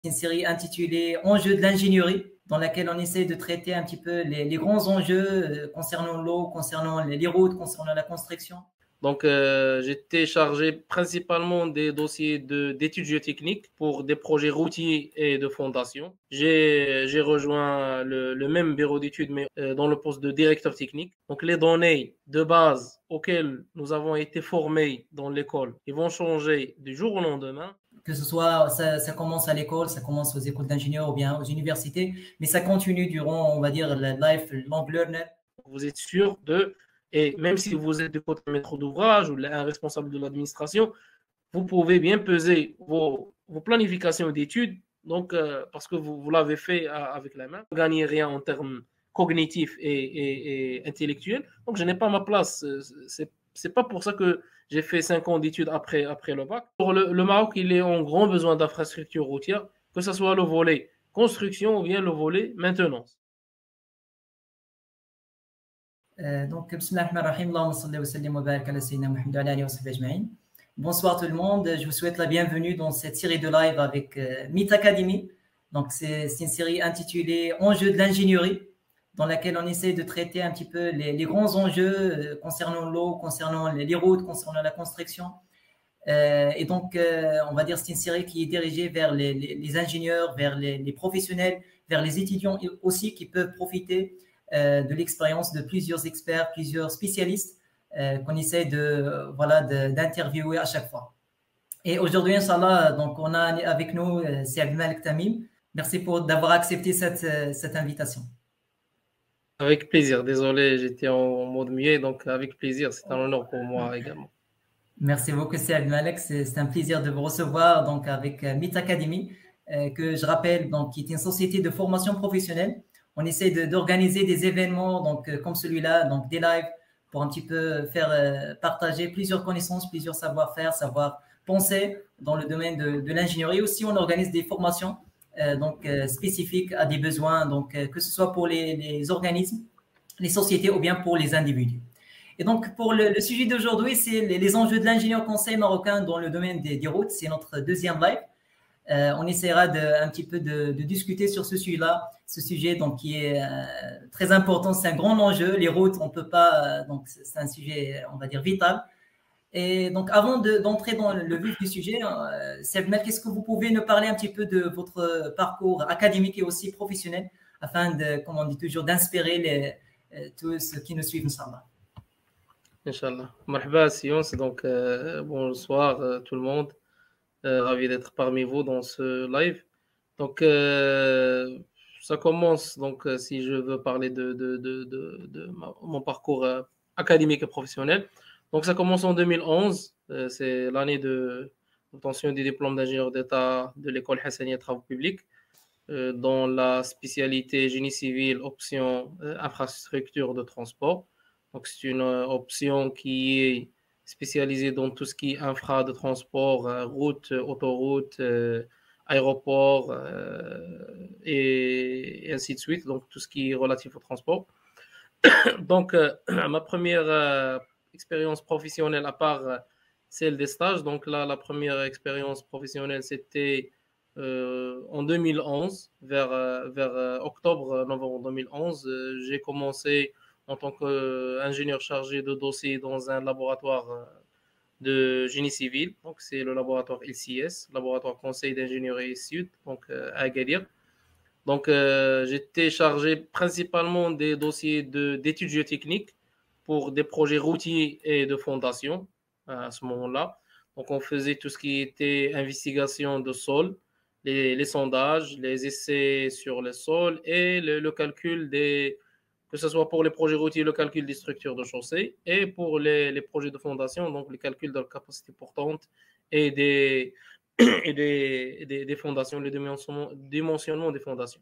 une série intitulée Enjeux de l'ingénierie, dans laquelle on essaie de traiter un petit peu les grands enjeux concernant l'eau, concernant les routes, concernant la construction. Donc, j'étais chargé principalement des dossiers d'études géotechniques pour des projets routiers et de fondation. J'ai rejoint le même bureau d'études, mais dans le poste de directeur technique. Donc, les données de base auxquelles nous avons été formés dans l'école, ils vont changer du jour au lendemain. Que ce soit, ça commence à l'école, ça commence aux écoles d'ingénieurs ou bien aux universités, mais ça continue durant, on va dire, la lifelong learner. Vous êtes sûr de... Et même si vous êtes du côté maître d'ouvrage ou un responsable de l'administration, vous pouvez bien peser vos planifications d'études, donc, parce que vous l'avez fait avec la main. Vous ne gagnez rien en termes cognitifs et intellectuels. Donc, je n'ai pas ma place. C'est pas pour ça que j'ai fait 5 ans d'études après le bac. Pour le Maroc, il est en grand besoin d'infrastructures routières, que ce soit le volet construction ou bien le volet maintenance. Donc, bonsoir tout le monde, je vous souhaite la bienvenue dans cette série de live avec MIT Academy. Donc, c'est une série intitulée Enjeux de l'ingénierie, dans laquelle on essaie de traiter un petit peu les grands enjeux concernant l'eau, concernant les routes, concernant la construction. Et donc, on va dire que c'est une série qui est dirigée vers les ingénieurs, vers les professionnels, vers les étudiants aussi qui peuvent profiter de l'expérience de plusieurs experts, plusieurs spécialistes qu'on essaie d'interviewer à chaque fois. Et aujourd'hui, Inch'Allah, donc on a avec nous c'est Abdelmalek Tamim. Merci d'avoir accepté cette invitation. Avec plaisir. Désolé, j'étais en mode muet, donc avec plaisir. C'est un honneur pour moi également. Merci beaucoup, c'est Abdelmalek. C'est un plaisir de vous recevoir donc avec MIT Academy, que je rappelle, donc, qui est une société de formation professionnelle. On essaie d'organiser des événements donc, comme celui-là, donc des lives, pour un petit peu faire partager plusieurs connaissances, plusieurs savoir-faire, savoir-penser dans le domaine de l'ingénierie. Aussi, on organise des formations spécifiques à des besoins, donc, que ce soit pour les organismes, les sociétés ou bien pour les individus. Et donc, pour le sujet d'aujourd'hui, c'est les enjeux de l'ingénieur conseil marocain dans le domaine des routes. C'est notre deuxième live. On essaiera un petit peu de discuter sur ce sujet-là, ce sujet donc, qui est très important. C'est un grand enjeu. Les routes, on ne peut pas. Donc, c'est un sujet, on va dire, vital. Et donc, avant d'entrer dans le vif du sujet, Sebmel, qu'est-ce que vous pouvez nous parler un petit peu de votre parcours académique et aussi professionnel afin de, comme on dit toujours, d'inspirer tous ceux qui nous suivent, Inch'Allah. Inch'Allah. Marhaba, Science. Donc, bonsoir tout le monde. Ravi d'être parmi vous dans ce live. Donc, ça commence, donc, si je veux parler de mon parcours académique et professionnel. Donc, ça commence en 2011. C'est l'année d'obtention du diplôme d'ingénieur d'État de l'école Hassaniya Travaux Publics, dans la spécialité génie civil, option infrastructure de transport. Donc, c'est une option qui est spécialisée dans tout ce qui est infra de transport, route, autoroute, aéroport et ainsi de suite. Donc, tout ce qui est relatif au transport. Donc, ma première expérience professionnelle, à part celle des stages, donc là, la première expérience professionnelle, c'était en 2011, vers octobre, novembre 2011. J'ai commencé en tant qu'ingénieur chargé de dossier dans un laboratoire de génie civil. Donc, c'est le laboratoire LCS, laboratoire conseil d'ingénierie sud, donc à Agadir. Donc, j'étais chargé principalement des dossiers d'études géotechniques pour des projets routiers et de fondation à ce moment-là. Donc, on faisait tout ce qui était investigation de sol, les sondages, les essais sur le sol et le calcul que ce soit pour les projets routiers, le calcul des structures de chaussée, et pour les projets de fondation, donc le calcul de la capacité portante et des fondations, le dimensionnement des fondations.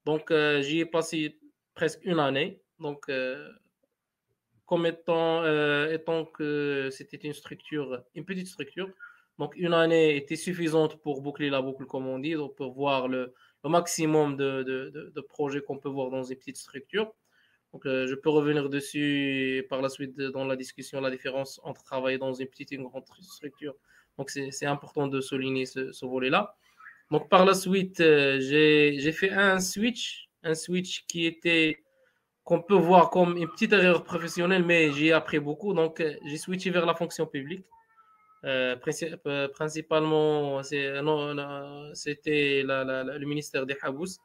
Donc, j'y ai passé presque une année. Donc, comme étant que c'était une petite structure, donc une année était suffisante pour boucler la boucle, comme on dit, donc pour voir le maximum de projets qu'on peut voir dans une petite structure. Donc, je peux revenir dessus par la suite dans la discussion, la différence entre travailler dans une petite et une grande structure. Donc, c'est important de souligner ce volet-là. Donc, par la suite, j'ai fait un switch qui était, qu'on peut voir comme une petite erreur professionnelle, mais j'ai appris beaucoup. Donc, j'ai switché vers la fonction publique. Principalement, c'était le ministère des Habous.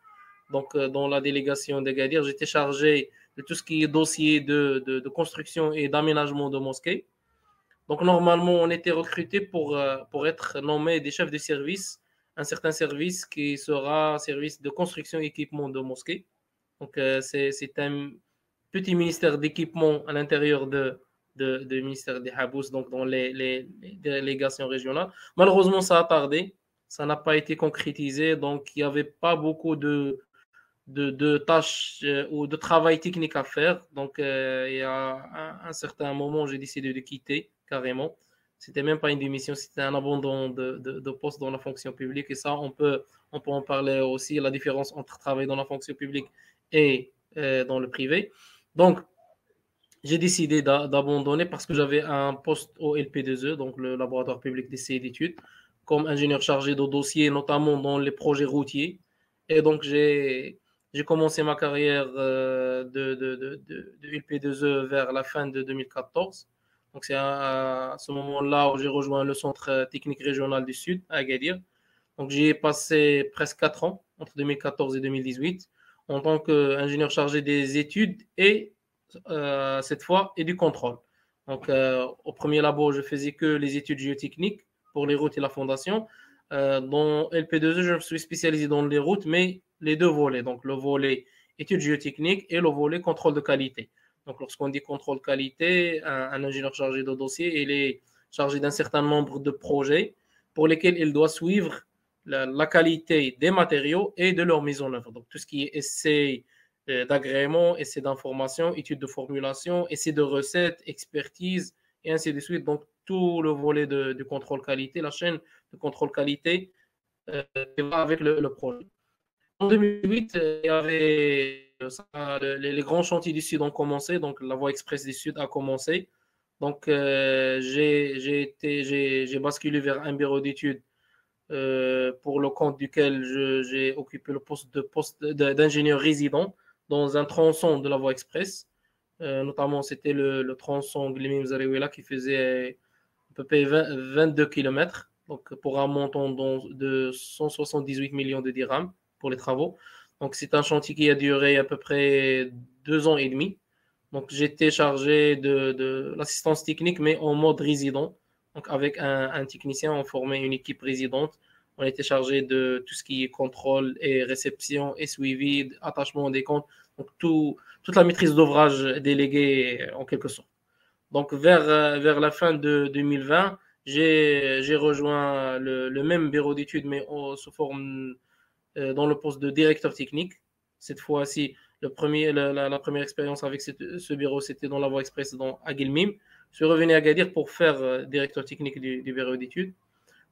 Donc, dans la délégation d'Agadir, j'étais chargé de tout ce qui est dossier de construction et d'aménagement de mosquées. Donc, normalement, on était recruté pour être nommé des chefs de service, un certain service qui sera service de construction et équipement de mosquées. Donc, c'est un petit ministère d'équipement à l'intérieur de ministère des Habous, donc dans les délégations régionales. Malheureusement, ça a tardé. Ça n'a pas été concrétisé. Donc, il n'y avait pas beaucoup de tâches ou de travail technique à faire. Donc, il y a un certain moment, j'ai décidé de quitter carrément. C'était même pas une démission, c'était un abandon de poste dans la fonction publique. Et ça, on peut en parler aussi, la différence entre travailler dans la fonction publique et dans le privé. Donc, j'ai décidé d'abandonner parce que j'avais un poste au LP2E, donc le laboratoire public d'essais et d'études, comme ingénieur chargé de dossiers, notamment dans les projets routiers. Et donc, j'ai commencé ma carrière de LP2E vers la fin de 2014. Donc, c'est à ce moment-là où j'ai rejoint le centre technique régional du Sud, à Agadir. Donc, j'y ai passé presque 4 ans, entre 2014 et 2018, en tant qu'ingénieur chargé des études et cette fois et du contrôle. Donc, au premier labo, je faisais que les études géotechniques pour les routes et la fondation. Dans LP2E, je me suis spécialisé dans les routes, mais les deux volets. Donc, le volet études géotechniques et le volet contrôle de qualité. Donc, lorsqu'on dit contrôle qualité, un ingénieur chargé de dossier, il est chargé d'un certain nombre de projets pour lesquels il doit suivre la qualité des matériaux et de leur mise en œuvre. Donc, tout ce qui est essai d'agrément, essai d'information, étude de formulation, essai de recettes, expertise, et ainsi de suite. Donc, tout le volet de contrôle qualité, la chaîne de contrôle qualité va avec le projet. En 2008, il y avait les grands chantiers du Sud ont commencé, donc la voie express du Sud a commencé. Donc, j'ai basculé vers un bureau d'études pour le compte duquel j'ai occupé le poste d'ingénieur résident dans un tronçon de la voie express. Notamment, c'était le tronçon Glimim-Zareouila qui faisait à peu près 22 km, donc pour un montant de 178 millions de dirhams pour les travaux. Donc, c'est un chantier qui a duré à peu près 2 ans et demi. Donc, j'étais chargé de l'assistance technique, mais en mode résident. Donc, avec un technicien, on formait une équipe résidente. On était chargé de tout ce qui est contrôle et réception et suivi, attachement des comptes. Donc, toute la maîtrise d'ouvrage déléguée en quelque sorte. Donc, vers la fin de 2020, j'ai rejoint le même bureau d'études, mais sous forme dans le poste de directeur technique. Cette fois-ci, la première expérience avec ce bureau, c'était dans la voie express à Guilmim. Je suis revenu à Agadir pour faire directeur technique du bureau d'études.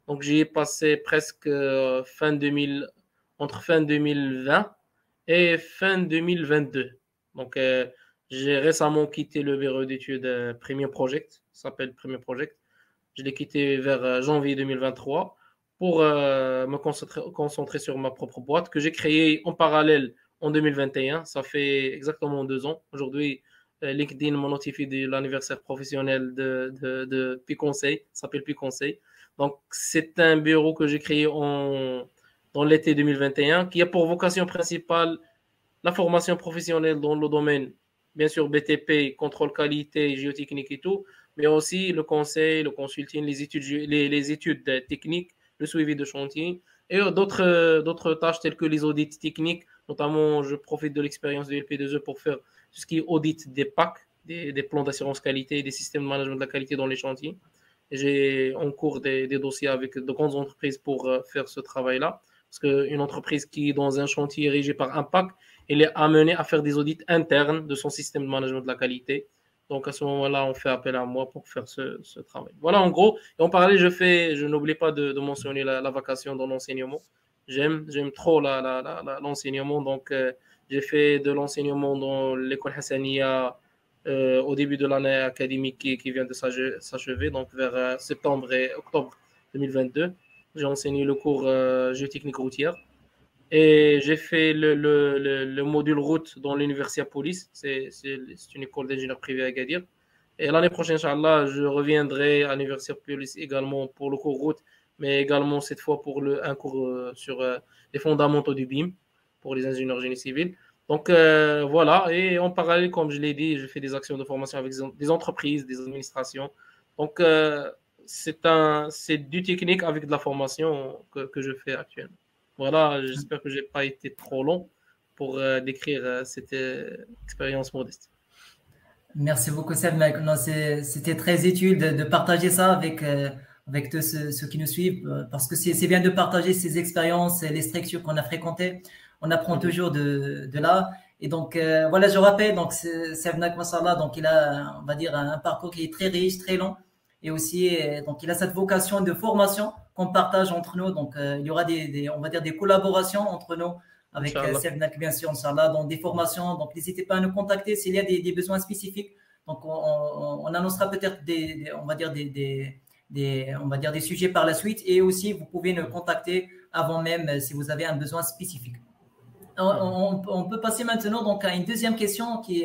Donc, j'y ai passé presque entre fin 2020 et fin 2022. Donc, j'ai récemment quitté le bureau d'études Premium Project, ça s'appelle Premium Project. Je l'ai quitté vers janvier 2023 pour me concentrer sur ma propre boîte que j'ai créée en parallèle en 2021. Ça fait exactement 2 ans. Aujourd'hui, LinkedIn m'a notifié de l'anniversaire professionnel de Piconseil, ça s'appelle Piconseil. Donc, c'est un bureau que j'ai créé dans l'été 2021 qui a pour vocation principale la formation professionnelle dans le domaine, bien sûr BTP, contrôle qualité, géotechnique et tout, mais aussi le conseil, le consulting, les études techniques, le suivi de chantier et d'autres tâches telles que les audits techniques. Notamment, je profite de l'expérience de LP2E pour faire tout ce qui est audit des PAC, des plans d'assurance qualité et des systèmes de management de la qualité dans les chantiers. J'ai en cours des dossiers avec de grandes entreprises pour faire ce travail-là. Parce qu'une entreprise qui est dans un chantier érigé par un PAC, elle est amenée à faire des audits internes de son système de management de la qualité. Donc à ce moment-là, on fait appel à moi pour faire ce travail. Voilà en gros. Et en parallèle, je n'oublie pas de mentionner la vacation dans l'enseignement. J'aime trop l'enseignement. Donc j'ai fait de l'enseignement dans l'école Hassania au début de l'année académique qui vient de s'achever, donc vers septembre et octobre 2022. J'ai enseigné le cours géotechnique routière. Et j'ai fait le module route dans l'université à Police. C'est une école d'ingénieurs privés à Agadir. Et l'année prochaine, Inch'Allah, je reviendrai à l'université de Police également pour le cours route, mais également cette fois pour un cours sur les fondamentaux du BIM pour les ingénieurs génie civil. Donc voilà, et en parallèle, comme je l'ai dit, je fais des actions de formation avec des entreprises, des administrations. Donc c'est du technique avec de la formation que je fais actuellement. Voilà, j'espère que je n'ai pas été trop long pour décrire cette expérience modeste. Merci beaucoup, Seb. Non, c'était très utile de partager ça avec tous ceux qui nous suivent, parce que c'est bien de partager ces expériences et les structures qu'on a fréquentées. On apprend toujours de là. Et donc, voilà, je rappelle, donc, Seb Massallah, donc, il a, on va dire, un parcours qui est très riche, très long. Et aussi, donc, il a cette vocation de formation qu'on partage entre nous. Donc, il y aura on va dire, des collaborations entre nous avec Sevnak, bien sûr, Inch'Allah, dans des formations. Donc, n'hésitez pas à nous contacter s'il y a des besoins spécifiques. Donc, on annoncera peut-être on va dire on va dire des sujets par la suite. Et aussi, vous pouvez nous contacter avant même si vous avez un besoin spécifique. On peut passer maintenant donc à une deuxième question qui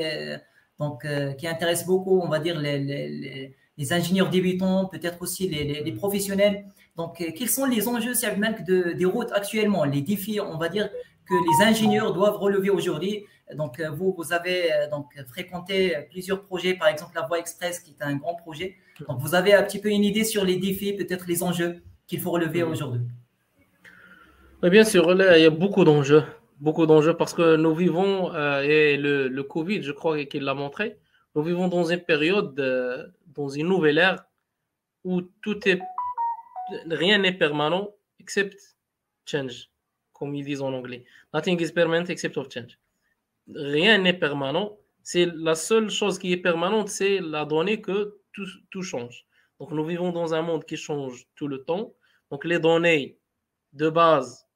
intéresse beaucoup, on va dire, les ingénieurs débutants, peut-être aussi les professionnels. Donc, quels sont les enjeux des routes actuellement, les défis, on va dire, que les ingénieurs doivent relever aujourd'hui? Donc, vous avez donc fréquenté plusieurs projets, par exemple la Voie Express, qui est un grand projet. Donc, vous avez un petit peu une idée sur les défis, peut-être les enjeux qu'il faut relever aujourd'hui. Oui, bien sûr, là, il y a beaucoup d'enjeux. Beaucoup d'enjeux parce que nous vivons, et le Covid, je crois qu'il l'a montré, nous vivons dans une période, dans une nouvelle ère où rien n'est permanent except change, comme ils disent en anglais. Nothing is permanent except of change. Rien n'est permanent. C'est la seule chose qui est permanente, c'est la donnée que tout change. Donc nous vivons dans un monde qui change tout le temps. Donc les données de base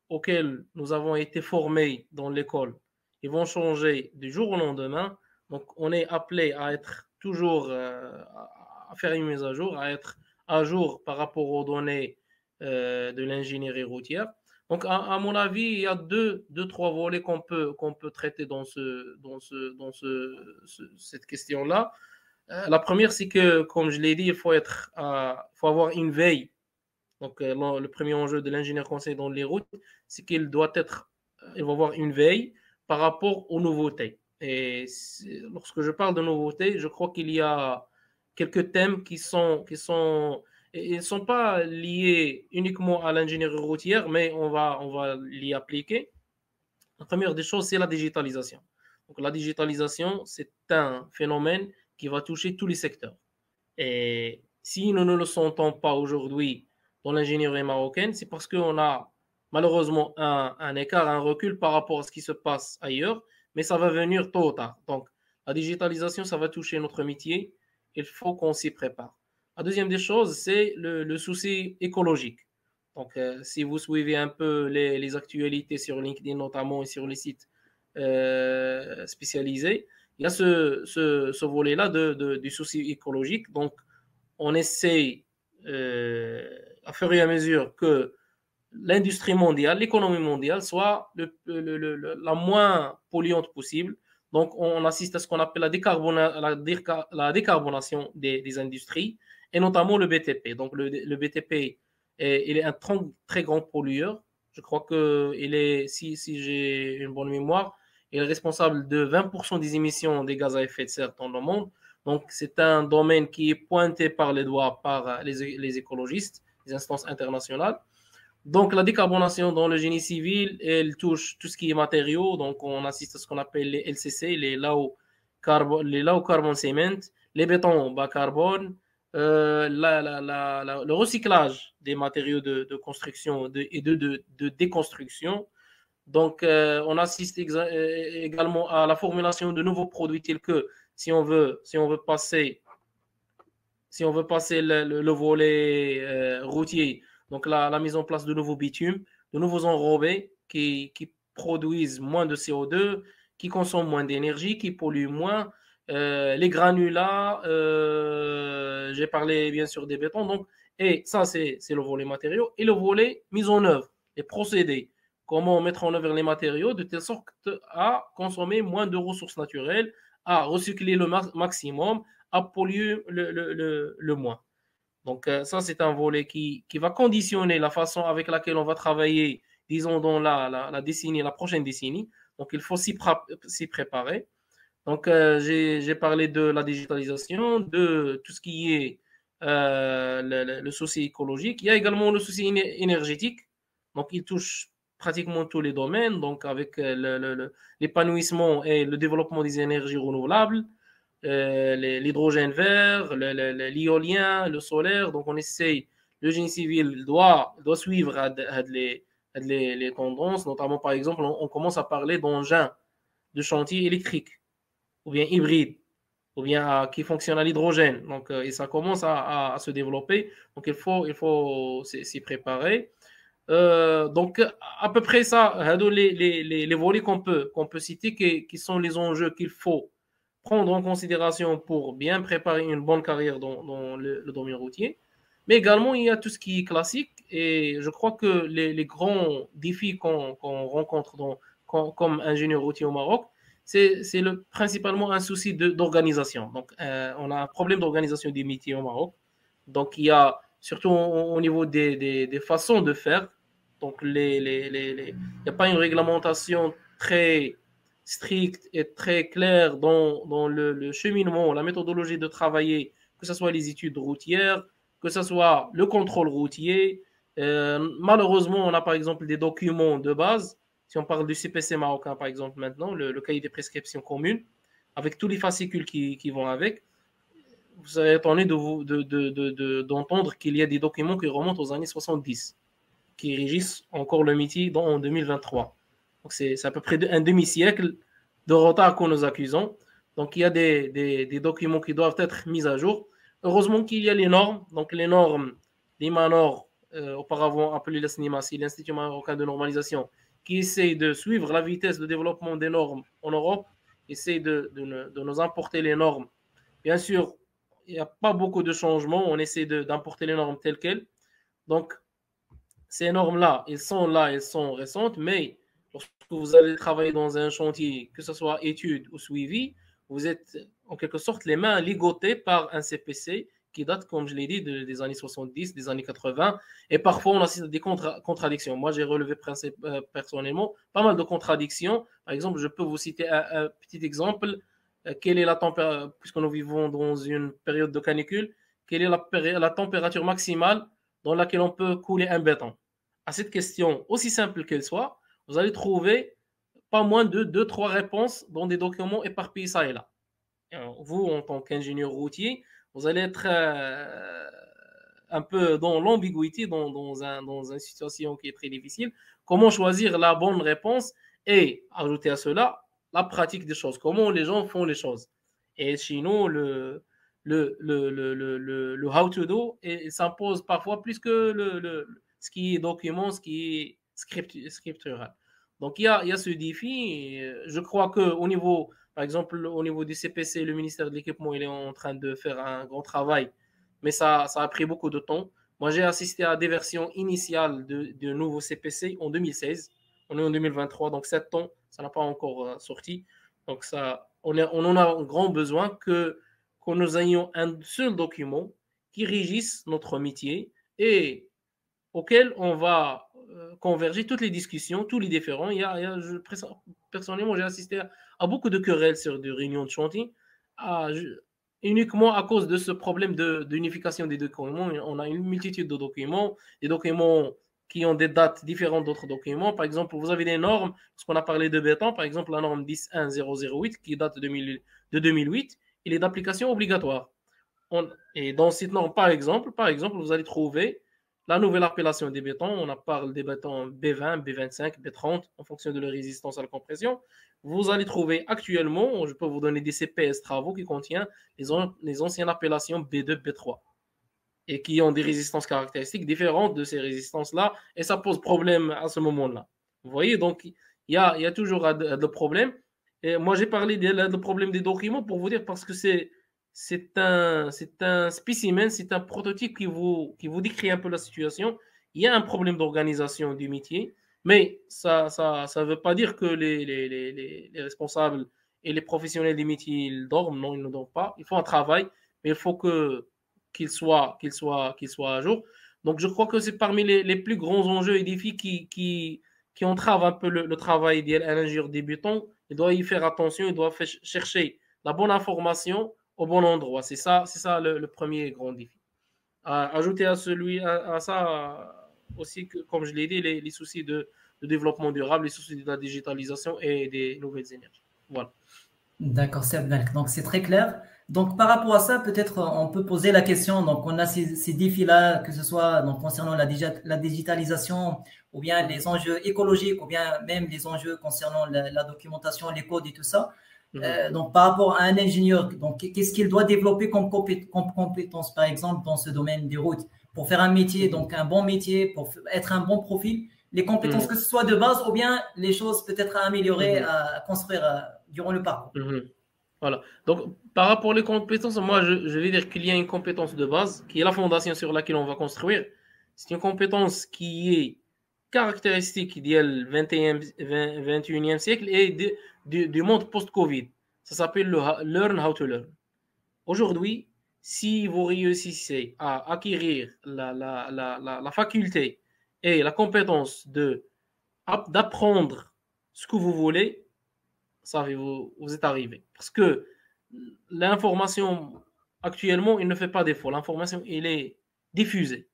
auxquelles nous avons été formés dans l'école, ils vont changer du jour au lendemain. Donc on est appelé à être toujours à faire une mise à jour, à être à jour par rapport aux données de l'ingénierie routière. Donc, à mon avis, il y a trois volets qu'on peut traiter dans cette question-là. La première, c'est que, comme je l'ai dit, il faut avoir une veille. Donc, le premier enjeu de l'ingénieur conseil dans les routes, c'est qu'il va avoir une veille par rapport aux nouveautés. Et lorsque je parle de nouveautés, je crois qu'il y a quelques thèmes qui ne sont pas liés uniquement à l'ingénierie routière, mais on va l'y appliquer. La première des choses, c'est la digitalisation. Donc, la digitalisation, c'est un phénomène qui va toucher tous les secteurs. Et si nous ne le sentons pas aujourd'hui dans l'ingénierie marocaine, c'est parce qu'on a malheureusement un écart, un recul par rapport à ce qui se passe ailleurs, mais ça va venir tôt ou tard. Donc, la digitalisation, ça va toucher notre métier. Il faut qu'on s'y prépare. La deuxième des choses, c'est le souci écologique. Donc, si vous suivez un peu les actualités sur LinkedIn notamment et sur les sites spécialisés, il y a ce volet-là du souci écologique. Donc, on essaie, à fur et à mesure que l'industrie mondiale, l'économie mondiale soit la moins polluante possible. Donc, on assiste à ce qu'on appelle la décarbonation des industries, et notamment le BTP. Donc, le BTP, il est un très grand pollueur. Je crois que si j'ai une bonne mémoire, il est responsable de 20% des émissions des gaz à effet de serre dans le monde. Donc, c'est un domaine qui est pointé par les doigts par les écologistes, les instances internationales. Donc, la décarbonation dans le génie civil, elle touche tout ce qui est matériaux. Donc, on assiste à ce qu'on appelle les LCC, les low carbon cement, les bétons bas carbone, le recyclage des matériaux de construction et de déconstruction. Donc, on assiste également à la formulation de nouveaux produits tels que si on veut passer le volet routier, donc la mise en place de nouveaux bitumes, de nouveaux enrobés qui produisent moins de CO2, qui consomment moins d'énergie, qui polluent moins. Les granulats, j'ai parlé bien sûr des bétons. Donc, Et ça, c'est le volet matériaux. Et le volet mise en œuvre, les procédés. Comment mettre en œuvre les matériaux de telle sorte à consommer moins de ressources naturelles, à recycler le maximum, à polluer le moins. Donc, ça, c'est un volet qui va conditionner la façon avec laquelle on va travailler, disons, dans la décennie, la prochaine décennie. Donc, il faut s'y préparer. Donc, j'ai parlé de la digitalisation, de tout ce qui est le souci écologique. Il y a également le souci énergétique. Donc, il touche pratiquement tous les domaines. Donc, avec l'épanouissement et le développement des énergies renouvelables, l'hydrogène vert, l'éolien, le solaire. Donc, on essaye, le génie civil doit suivre les tendances. Notamment, par exemple, on commence à parler d'engins de chantier électriques ou bien hybrides, ou bien qui fonctionnent à l'hydrogène. Donc, et ça commence à se développer. Donc, il faut s'y préparer. Donc, à peu près ça, les volets qu'on peut citer, qui sont les enjeux qu'il faut prendre en considération pour bien préparer une bonne carrière dans le domaine routier. Mais également, il y a tout ce qui est classique. Et je crois que les grands défis qu'on rencontre comme ingénieur routier au Maroc, c'est principalement un souci d'organisation. Donc, on a un problème d'organisation des métiers au Maroc. Donc, il y a surtout au niveau des façons de faire. Donc, il n'y a pas une réglementation très stricte et très claire dans le cheminement, la méthodologie de travailler, que ce soit les études routières, que ce soit le contrôle routier. Malheureusement, on a par exemple des documents de base. Si on parle du CPC marocain, par exemple, maintenant, le cahier des prescriptions communes, avec tous les fascicules qui vont avec, vous serez étonné d'entendre qu'il y a des documents qui remontent aux années 70, qui régissent encore le métier en 2023. Donc, c'est à peu près un demi-siècle de retard que nous accusons. Donc, il y a des documents qui doivent être mis à jour. Heureusement qu'il y a les normes. Donc, les normes, l'IMANOR, auparavant appelé la SNIMASI, l'Institut marocain de normalisation, qui essaye de suivre la vitesse de développement des normes en Europe, essaye de nous importer les normes. Bien sûr, il n'y a pas beaucoup de changements. On essaie d'importer les normes telles quelles. Donc, ces normes-là, elles sont récentes, mais lorsque vous allez travailler dans un chantier, que ce soit études ou suivi, vous êtes en quelque sorte les mains ligotées par un CPC qui date, comme je l'ai dit, des années 70, des années 80, et parfois on assiste à des contradictions. Moi, j'ai relevé personnellement pas mal de contradictions. Par exemple, je peux vous citer un petit exemple. Quelle est la température, puisque nous vivons dans une période de canicule, quelle est la température maximale dans laquelle on peut couler un béton? À cette question, aussi simple qu'elle soit, vous allez trouver pas moins de 2-3 réponses dans des documents éparpillés ça et là. Et vous, en tant qu'ingénieur routier, vous allez être un peu dans l'ambiguïté, dans une situation qui est très difficile. Comment choisir la bonne réponse et ajouter à cela la pratique des choses, comment les gens font les choses. Et chez nous, le how to do, il s'impose parfois plus que ce qui est document, ce qui est scriptural. Donc, il y a ce défi. Je crois qu'au niveau, par exemple, au niveau du CPC, le ministère de l'Équipement, il est en train de faire un grand travail, mais ça a pris beaucoup de temps. Moi, j'ai assisté à des versions initiales de nouveaux CPC en 2016. On est en 2023, donc 7 ans, ça n'a pas encore sorti. Donc, on en a un grand besoin que nous ayons un seul document qui régisse notre métier et auquel on va converger toutes les discussions, tous les différents. Personnellement, j'ai assisté à beaucoup de querelles sur des réunions de chantier, uniquement à cause de ce problème d'unification des documents. On a une multitude de documents, des documents qui ont des dates différentes d'autres documents. Par exemple, vous avez des normes, parce qu'on a parlé de béton, par exemple, la norme 10008 qui date de 2008, il est d'application obligatoire. Et dans cette norme, par exemple, vous allez trouver la nouvelle appellation des bétons. On parle des bétons B20, B25, B30, en fonction de leur résistance à la compression. Vous allez trouver actuellement, je peux vous donner des CPS travaux qui contiennent les anciennes appellations B2, B3 et qui ont des résistances caractéristiques différentes de ces résistances-là, et ça pose problème à ce moment-là. Vous voyez, donc il y a toujours de problèmes. Et moi, j'ai parlé du problème des documents pour vous dire parce que c'est c'est un spécimen, c'est un prototype qui vous décrit un peu la situation. Il y a un problème d'organisation du métier, mais ça veut pas dire que les responsables et les professionnels des métiers ils dorment. Non, ils ne dorment pas. Ils font un travail, mais il faut qu'il soit à jour. Donc, je crois que c'est parmi les plus grands enjeux et défis qui entravent un peu le travail d'un ingénieur débutant. Il doit y faire attention, il doit chercher la bonne information au bon endroit. C'est ça le premier grand défi. Ajouter à ça aussi, comme je l'ai dit, les soucis de développement durable, les soucis de la digitalisation et des nouvelles énergies. Voilà. D'accord, donc c'est très clair. Donc par rapport à ça, peut-être on peut poser la question. Donc on a ces défis-là, que ce soit donc, concernant la digitalisation, ou bien les enjeux écologiques, ou bien même les enjeux concernant la documentation, les codes et tout ça. Donc par rapport à un ingénieur, donc qu'est-ce qu'il doit développer comme compétence, par exemple, dans ce domaine des routes, pour faire un métier, donc un bon métier, pour être un bon profil, les compétences que ce soit de base, ou bien les choses peut-être à améliorer, à construire durant le parcours. Voilà. Donc, par rapport aux compétences, moi, je vais dire qu'il y a une compétence de base, qui est la fondation sur laquelle on va construire. C'est une compétence qui est caractéristique du 21e siècle et du monde post-Covid. Ça s'appelle le Learn How to Learn. Aujourd'hui, si vous réussissez à acquérir la faculté et la compétence d'apprendre ce que vous voulez, vous êtes arrivé. Parce que l'information, actuellement, il ne fait pas défaut. L'information, elle est diffusée.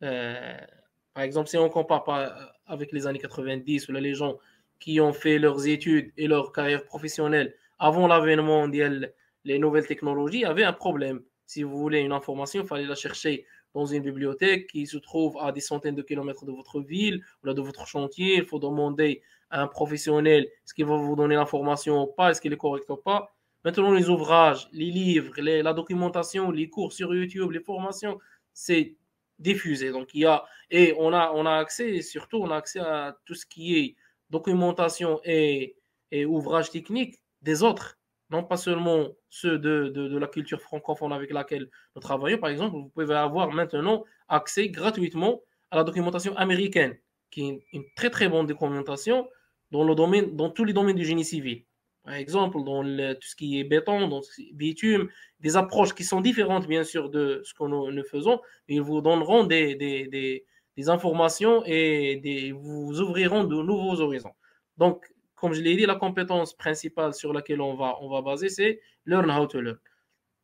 Par exemple, si on compare avec les années 90, où les gens qui ont fait leurs études et leur carrière professionnelle avant l'avènement des nouvelles technologies, avaient un problème. Si vous voulez une information, il fallait la chercher dans une bibliothèque qui se trouve à des centaines de kilomètres de votre ville ou de votre chantier. Il faut demander à un professionnel est-ce qu'il va vous donner l'information ou pas, est-ce qu'il est correct ou pas. Maintenant, les ouvrages, les livres, la documentation, les cours sur YouTube, les formations, c'est diffusé. Donc, on a accès, surtout, on a accès à tout ce qui est documentation et ouvrages techniques des autres, non pas seulement ceux de la culture francophone avec laquelle nous travaillons. Par exemple, vous pouvez avoir maintenant accès gratuitement à la documentation américaine, qui est une très très bonne documentation dans tous les domaines du génie civil. Par exemple, dans tout ce qui est béton, dans bitume, des approches qui sont différentes, bien sûr, de ce que nous faisons, mais ils vous donneront des informations et vous ouvriront de nouveaux horizons. Donc, comme je l'ai dit, la compétence principale sur laquelle on va baser, c'est Learn How to Learn.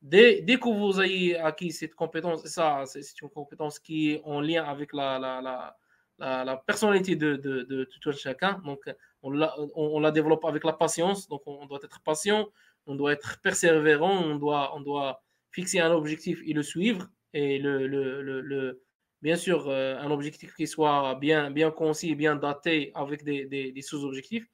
Dès que vous ayez acquis cette compétence, ça, c'est une compétence qui est en lien avec la personnalité de tout un chacun. Donc, on la développe avec la patience. Donc, on doit être patient, on doit être persévérant, on doit fixer un objectif et le suivre. Et bien sûr, un objectif qui soit bien concis, bien daté avec des sous-objectifs.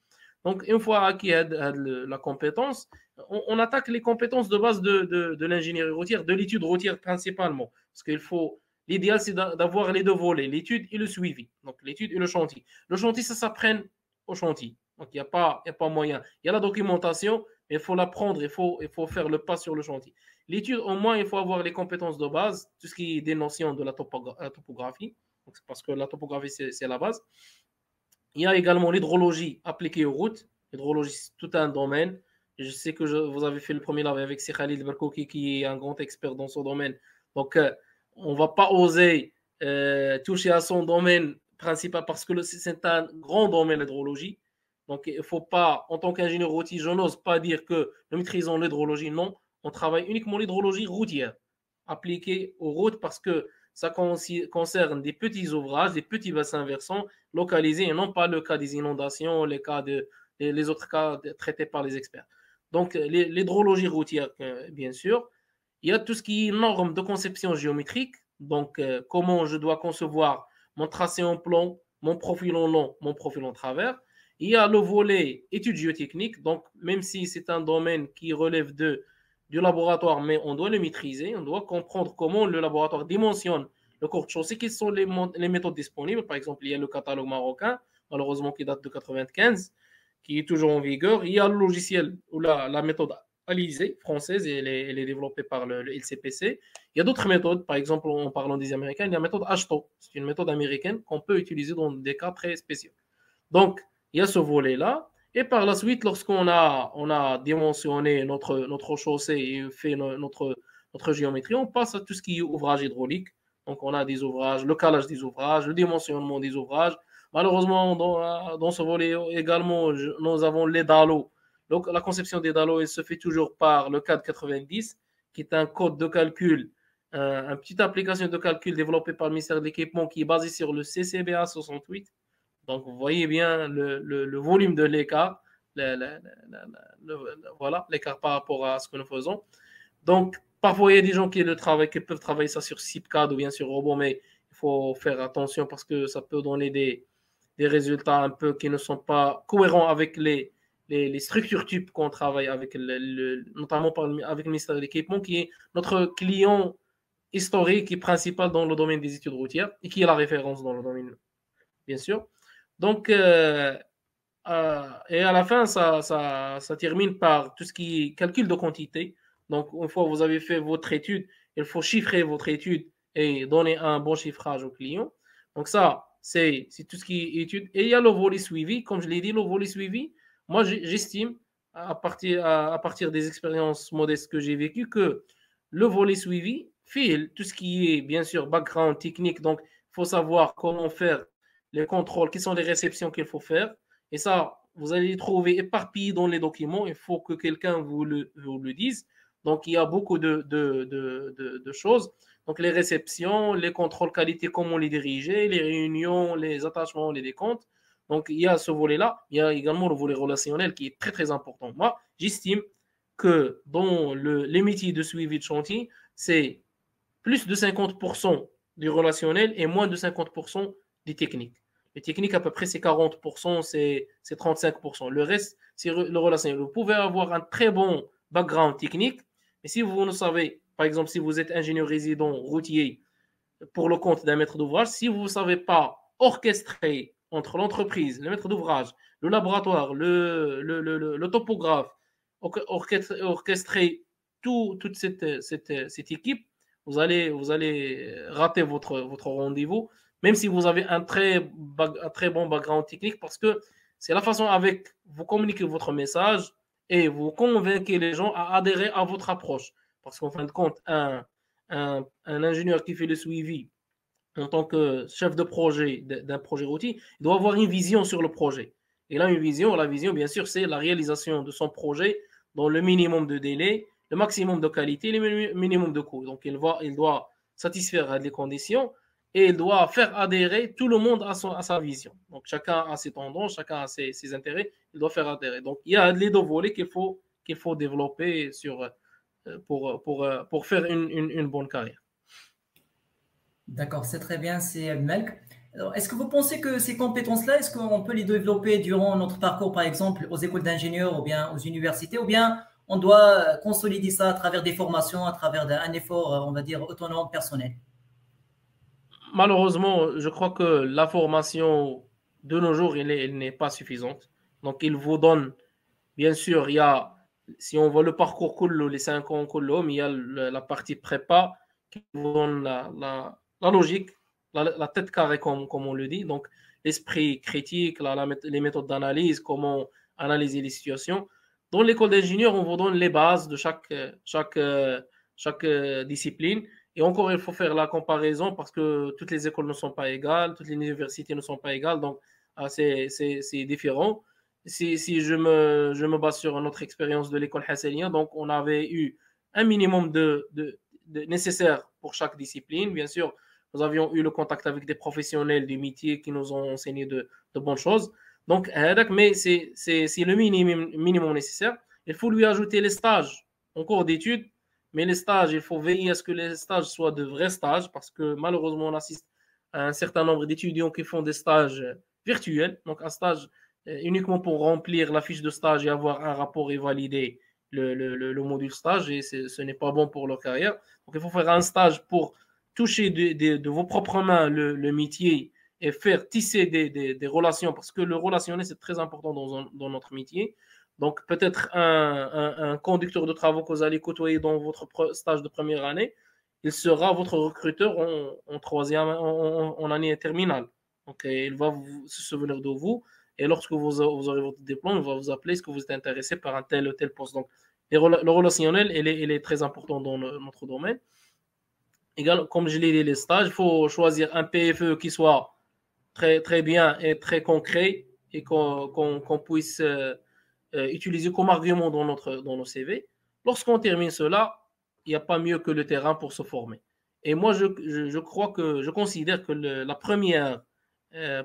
Donc, une fois acquis la compétence, on attaque les compétences de base de l'ingénierie routière, de l'étude routière principalement. Parce l'idéal, c'est d'avoir les deux volets, l'étude et le suivi. Donc, l'étude et le chantier. Le chantier, ça s'apprend au chantier. Donc, il n'y a pas moyen. Il y a la documentation, mais il faut l'apprendre, il faut faire le pas sur le chantier. L'étude, au moins, il faut avoir les compétences de base, tout ce qui est des notions de la topographie. Donc, parce que la topographie, c'est la base. Il y a également l'hydrologie appliquée aux routes. L'hydrologie, c'est tout un domaine. Je sais que vous avez fait le premier live avec Khalid Berkouki, qui est un grand expert dans son domaine. Donc, on ne va pas oser toucher à son domaine principal parce que c'est un grand domaine, l'hydrologie. Donc, il ne faut pas, en tant qu'ingénieur routier, je n'ose pas dire que nous maîtrisons l'hydrologie. Non, on travaille uniquement l'hydrologie routière appliquée aux routes parce que ça concerne des petits ouvrages, des petits bassins versants localisés et non pas le cas des inondations, les autres cas traités par les experts. Donc, l'hydrologie routière, bien sûr. Il y a tout ce qui est normes de conception géométrique. Donc, comment je dois concevoir mon tracé en plan, mon profil en long, mon profil en travers. Il y a le volet études géotechniques. Donc, même si c'est un domaine qui relève du laboratoire, mais on doit le maîtriser, on doit comprendre comment le laboratoire dimensionne le cours de chaussée, quelles sont les méthodes disponibles. Par exemple, il y a le catalogue marocain, malheureusement qui date de 1995, qui est toujours en vigueur. Il y a le logiciel ou la méthode à l'ISE française et elle est développée par le LCPC. Il y a d'autres méthodes, par exemple, en parlant des Américains, il y a la méthode HTO. C'est une méthode américaine qu'on peut utiliser dans des cas très spéciaux. Donc, il y a ce volet-là. Et par la suite, lorsqu'on a dimensionné notre chaussée et fait notre géométrie, on passe à tout ce qui est ouvrage hydraulique. Donc, on a des ouvrages, le calage des ouvrages, le dimensionnement des ouvrages. Malheureusement, dans ce volet également, nous avons les DALO. Donc, la conception des DALO, elle se fait toujours par le CAD 90, qui est un code de calcul, une petite application de calcul développée par le ministère de l'Équipement qui est basée sur le CCBA 68. Donc, vous voyez bien le volume de l'écart, voilà, l'écart par rapport à ce que nous faisons. Donc, parfois, il y a des gens qui peuvent travailler ça sur SIPCAD ou bien sur robot, mais il faut faire attention parce que ça peut donner des résultats un peu qui ne sont pas cohérents avec les structures types qu'on travaille avec, notamment avec le ministère de l'Équipement, qui est notre client historique et principal dans le domaine des études routières et qui est la référence dans le domaine, bien sûr. Donc, et à la fin, ça termine par tout ce qui est calcul de quantité. Donc, une fois que vous avez fait votre étude, il faut chiffrer votre étude et donner un bon chiffrage au client. Donc, ça, c'est tout ce qui est étude. Et il y a le volet suivi. Comme je l'ai dit, le volet suivi, moi, j'estime, à partir des expériences modestes que j'ai vécues, que le volet suivi fait tout ce qui est, bien sûr, background technique. Donc, il faut savoir comment faire les contrôles, quelles sont les réceptions qu'il faut faire. Et ça, vous allez les trouver éparpillés dans les documents. Il faut que quelqu'un vous le dise. Donc, il y a beaucoup de choses. Donc, les réceptions, les contrôles qualité, comment les diriger, les réunions, les attachements, les décomptes. Donc, il y a ce volet-là. Il y a également le volet relationnel qui est très, très important. Moi, j'estime que dans les métiers de suivi de chantier, c'est plus de 50% du relationnel et moins de 50% des techniques. Les techniques, à peu près, c'est 40%, c'est 35%. Le reste, c'est le relationnel. Vous pouvez avoir un très bon background technique, mais si vous ne savez, par exemple, si vous êtes ingénieur résident routier pour le compte d'un maître d'ouvrage, si vous ne savez pas orchestrer entre l'entreprise, le maître d'ouvrage, le laboratoire, le topographe, orchestrer toute cette équipe, vous allez rater votre rendez-vous, même si vous avez un très bon background technique, parce que c'est la façon avec vous communiquez votre message et vous convainquez les gens à adhérer à votre approche. Parce qu'en fin de compte, un ingénieur qui fait le suivi en tant que chef de projet d'un projet routier, il doit avoir une vision sur le projet. Et là, une vision, la vision, bien sûr, c'est la réalisation de son projet dans le minimum de délai, le maximum de qualité, le minimum de coût. Donc, il doit satisfaire les conditions et il doit faire adhérer tout le monde à sa vision. Donc, chacun a ses tendances, chacun a ses intérêts, il doit faire adhérer. Donc, il y a les deux volets qu'il faut développer pour faire une bonne carrière. D'accord, c'est très bien, c'est Melk. Est-ce que vous pensez que ces compétences-là, est-ce qu'on peut les développer durant notre parcours, par exemple, aux écoles d'ingénieurs ou bien aux universités, ou bien on doit consolider ça à travers des formations, à travers un effort, on va dire, autonome, personnel? Malheureusement, je crois que la formation de nos jours, elle n'est pas suffisante. Donc, il vous donne, bien sûr, si on voit le parcours Kullu, les 5 ans Kullu, mais il y a la partie prépa qui vous donne la logique, la tête carrée, comme on le dit. Donc, l'esprit critique, les méthodes d'analyse, comment analyser les situations. Dans l'école d'ingénieur, on vous donne les bases de chaque discipline. Et encore, il faut faire la comparaison parce que toutes les écoles ne sont pas égales, toutes les universités ne sont pas égales, donc c'est différent. Si je me base sur notre expérience de l'école Hassania, donc on avait eu un minimum de nécessaire pour chaque discipline. Bien sûr, nous avions eu le contact avec des professionnels du métier qui nous ont enseigné de bonnes choses. Donc, mais c'est le minimum nécessaire. Il faut lui ajouter les stages en cours d'études. Mais les stages, il faut veiller à ce que les stages soient de vrais stages parce que malheureusement, on assiste à un certain nombre d'étudiants qui font des stages virtuels. Donc, un stage uniquement pour remplir la fiche de stage et avoir un rapport et valider le module stage. Et ce n'est pas bon pour leur carrière. Donc, il faut faire un stage pour toucher de vos propres mains le métier et faire tisser des relations parce que le relationnel, c'est très important dans notre métier. Donc, peut-être un conducteur de travaux que vous allez côtoyer dans votre stage de première année, il sera votre recruteur en année terminale. Donc, il va se souvenir de vous. Et lorsque vous aurez votre diplôme, il va vous appeler est-ce que vous êtes intéressé par un tel ou tel poste. Donc, le relationnel, il est très important dans notre domaine. Également, comme je l'ai dit, les stages, il faut choisir un PFE qui soit très, très bien et très concret et qu'on puisse utiliser comme argument dans nos CV. Lorsqu'on termine cela, il n'y a pas mieux que le terrain pour se former. Et moi, je considère que la première euh,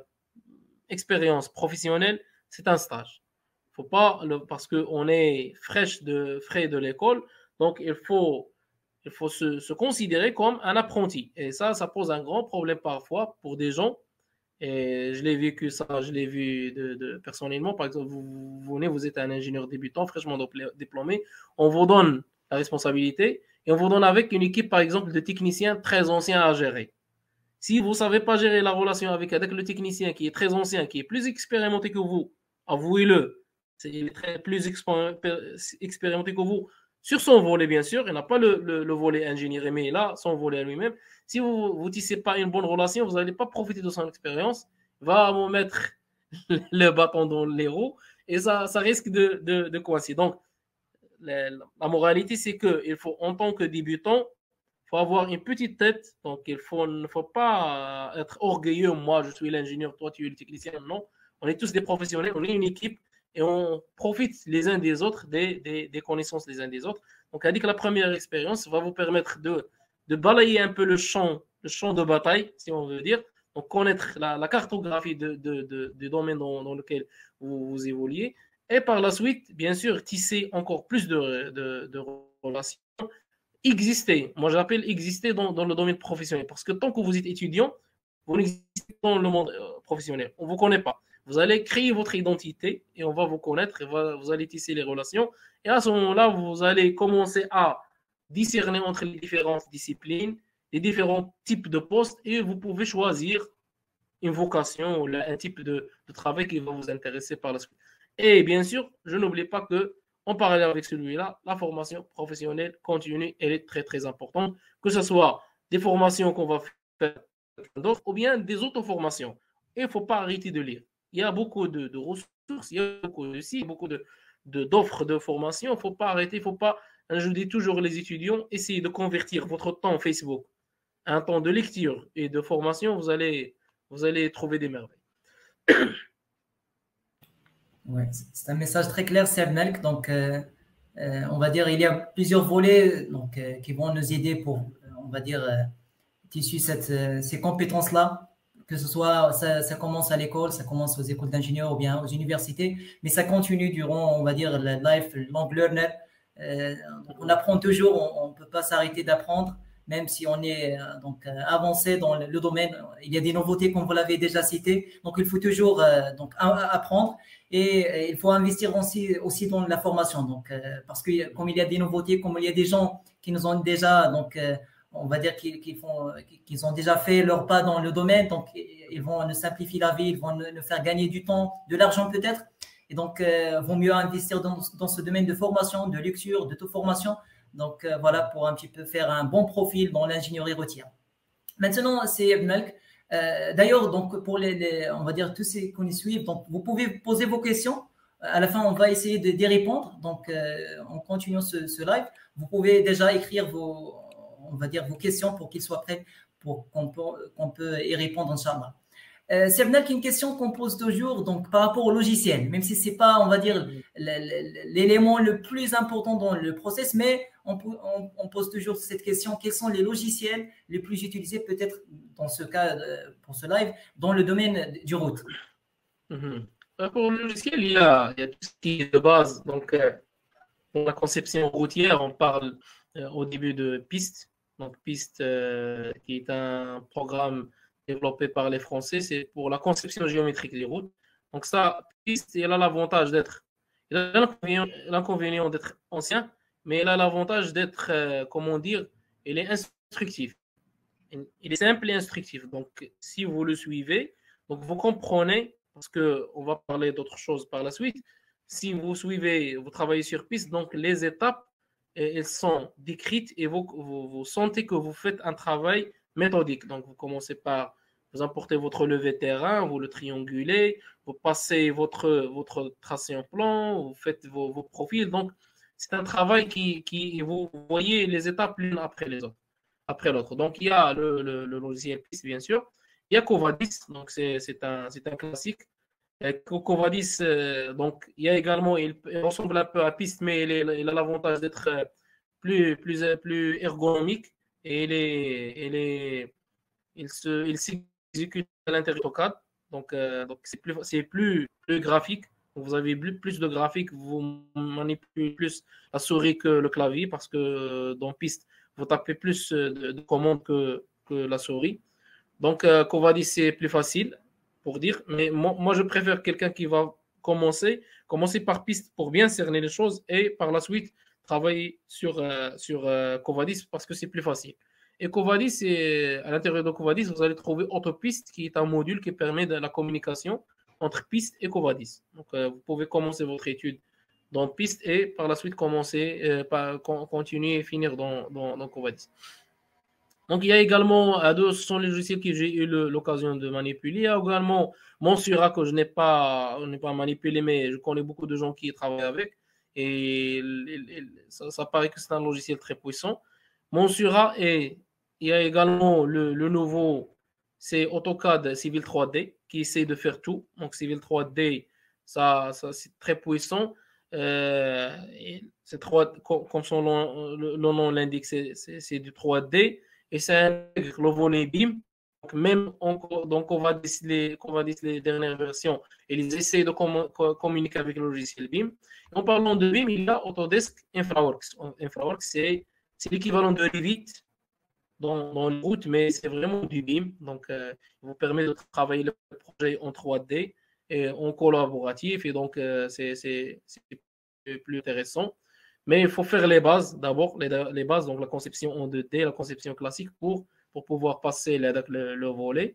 expérience professionnelle, c'est un stage. Faut pas, parce qu'on est frais de l'école, donc il faut se considérer comme un apprenti. Et ça pose un grand problème parfois pour des gens. Et je l'ai vécu ça, je l'ai vu personnellement. Par exemple, vous venez, vous êtes un ingénieur débutant, fraîchement diplômé. On vous donne la responsabilité et on vous donne avec une équipe, par exemple, de techniciens très anciens à gérer. Si vous ne savez pas gérer la relation avec le technicien qui est très ancien, qui est plus expérimenté que vous, avouez-le, c'est plus expérimenté que vous sur son volet, bien sûr. Il n'a pas le volet ingénierie, mais là, son volet à lui-même. Si vous ne tissez pas une bonne relation, vous n'allez pas profiter de son expérience. Il va vous mettre le bâton dans les roues et ça risque de coincer. Donc, la moralité, c'est qu'il faut, en tant que débutant, faut avoir une petite tête. Donc, ne faut pas être orgueilleux. Moi, je suis l'ingénieur, toi, tu es le technicien. Non, on est tous des professionnels, on est une équipe et on profite les uns des autres, des connaissances les uns des autres. Donc, elle dit que la première expérience va vous permettre de balayer un peu le champ de bataille, si on veut dire. Donc, connaître la cartographie du domaine dans lequel vous évoluez. Et par la suite, bien sûr, tisser encore plus de relations exister. Moi, j'appelle exister dans le domaine professionnel. Parce que tant que vous êtes étudiant, vous n'existez pas dans le monde professionnel. On ne vous connaît pas. Vous allez créer votre identité et on va vous connaître et vous allez tisser les relations. Et à ce moment-là, vous allez commencer à discerner entre les différentes disciplines, les différents types de postes et vous pouvez choisir une vocation ou un type de travail qui va vous intéresser par la suite. Et bien sûr, je n'oublie pas que en parallèle avec celui-là, la formation professionnelle continue, elle est très, très importante, que ce soit des formations qu'on va faire d'autres ou bien des auto-formations. Et il ne faut pas arrêter de lire. Il y a beaucoup de ressources, il y a beaucoup de sites, beaucoup d'offres de formation. Il ne faut pas arrêter, il ne faut pas, je dis toujours les étudiants, essayez de convertir votre temps Facebook à un temps de lecture et de formation, vous allez trouver des merveilles. Ouais, c'est un message très clair, Seb Melk. Donc, on va dire, il y a plusieurs volets donc, qui vont nous aider pour, on va dire, tissu ces compétences-là, que ce soit, ça commence à l'école, ça commence aux écoles d'ingénieurs ou bien aux universités, mais ça continue durant, on va dire, le life long learner. On apprend toujours, on ne peut pas s'arrêter d'apprendre, même si on est donc avancé dans le domaine. Il y a des nouveautés, comme vous l'avez déjà cité, donc il faut toujours donc apprendre et il faut investir aussi dans la formation. Donc, parce que comme il y a des nouveautés, comme il y a des gens qui nous ont déjà donc on va dire qu'ils ont déjà fait leur pas dans le domaine, donc ils vont nous simplifier la vie, ils vont nous faire gagner du temps, de l'argent peut-être. Et donc, vaut mieux investir dans ce domaine de formation, de lecture, d'auto-formation. Donc, voilà, pour un petit peu faire un bon profil dans l'ingénierie routière. Maintenant, c'est Melk. D'ailleurs, donc, pour on va dire, tous ceux qui nous suivent, donc, vous pouvez poser vos questions. À la fin, on va essayer d'y répondre. Donc, en continuant ce live, vous pouvez déjà écrire on va dire, vos questions pour qu'ils soient prêts pour qu'on peut y répondre, Inch'Allah. C'est une question qu'on pose toujours donc, par rapport au logiciel, même si ce n'est pas, on va dire, l'élément le plus important dans le process, mais on pose toujours cette question, quels sont les logiciels les plus utilisés peut-être dans ce cas, pour ce live, dans le domaine du route? Pour le logiciel, il y a tout ce qui est de base. Donc, dans la conception routière, on parle au début de PIST. Donc, PIST, qui est un programme développé par les Français, c'est pour la conception géométrique des routes. Donc, ça, PIST, il a l'avantage d'être, il a l'inconvénient d'être ancien, mais il a l'avantage d'être, comment dire, il est instructif. Il est simple et instructif. Donc, si vous le suivez, donc vous comprenez, parce qu'on va parler d'autres choses par la suite, si vous suivez, vous travaillez sur piste, donc les étapes, elles sont décrites et vous sentez que vous faites un travail méthodique. Donc, vous commencez par, vous importez votre levé terrain, vous le triangulez, vous passez votre tracé en plan, vous faites vos profils. Donc, c'est un travail vous voyez les étapes l'une après les autres, après l'autre. Donc, il y a le logiciel piste, bien sûr. Il y a Covadis, donc c'est un classique. Covadis, donc il y a également, il ressemble un peu à piste, mais il a l'avantage d'être plus ergonomique et il s'exécute à l'intérieur d'AutoCAD. Donc c'est plus graphique. Vous avez plus de graphique, vous manipulez plus la souris que le clavier parce que dans piste, vous tapez plus de commandes que la souris. Donc, Covadis, c'est plus facile pour dire, mais moi je préfère quelqu'un qui va commencer par piste pour bien cerner les choses et par la suite travailler sur Covadis parce que c'est plus facile. Et Covadis, à l'intérieur de Covadis, vous allez trouver AutoPiste qui est un module qui permet de la communication entre piste et Covadis. Donc, vous pouvez commencer votre étude dans piste et par la suite continuer et finir dans Covadis. Donc, il y a également, ce sont les logiciels que j'ai eu l'occasion de manipuler. Il y a également Monsura que je n'ai pas manipulé, mais je connais beaucoup de gens qui travaillent avec. Et ça paraît que c'est un logiciel très puissant. Monsura, et il y a également le nouveau, c'est AutoCAD Civil 3D, qui essaie de faire tout. Donc, Civil 3D, ça c'est très puissant. C'est comme son le nom l'indique, c'est du 3D et ça intègre le volet BIM. Donc, même on va décider les dernières versions et ils essaient de communiquer avec le logiciel BIM. En parlant de BIM, il y a Autodesk InfraWorks. InfraWorks, c'est l'équivalent de Revit dans le route, mais c'est vraiment du BIM. Donc, il vous permet de travailler le projet en 3D et en collaboratif. Et donc, c'est plus intéressant. Mais il faut faire les bases d'abord, les bases, donc la conception en 2D, la conception classique pour pouvoir passer le volet.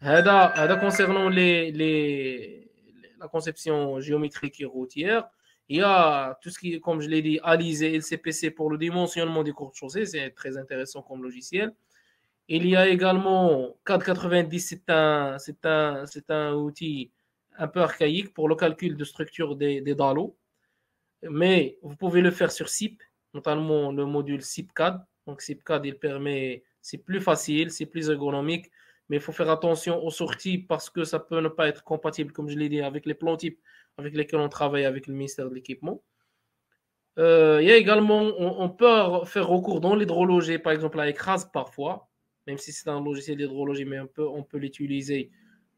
Concernant la conception géométrique et routière, il y a tout ce qui est, comme je l'ai dit, Alizé et le CPC pour le dimensionnement des courtes chaussées, c'est très intéressant comme logiciel. Il y a également CAD 90, c'est un outil un peu archaïque pour le calcul de structure des dallos. Mais vous pouvez le faire sur SIP, notamment le module SIPCAD. Donc SIPCAD, c'est plus facile, c'est plus ergonomique, mais il faut faire attention aux sorties parce que ça peut ne pas être compatible, comme je l'ai dit, avec les plans types avec lesquels on travaille avec le ministère de l'Équipement. Il y a également, on peut faire recours dans l'hydrologie, par exemple à Écrase parfois, même si c'est un logiciel d'hydrologie, mais on peut l'utiliser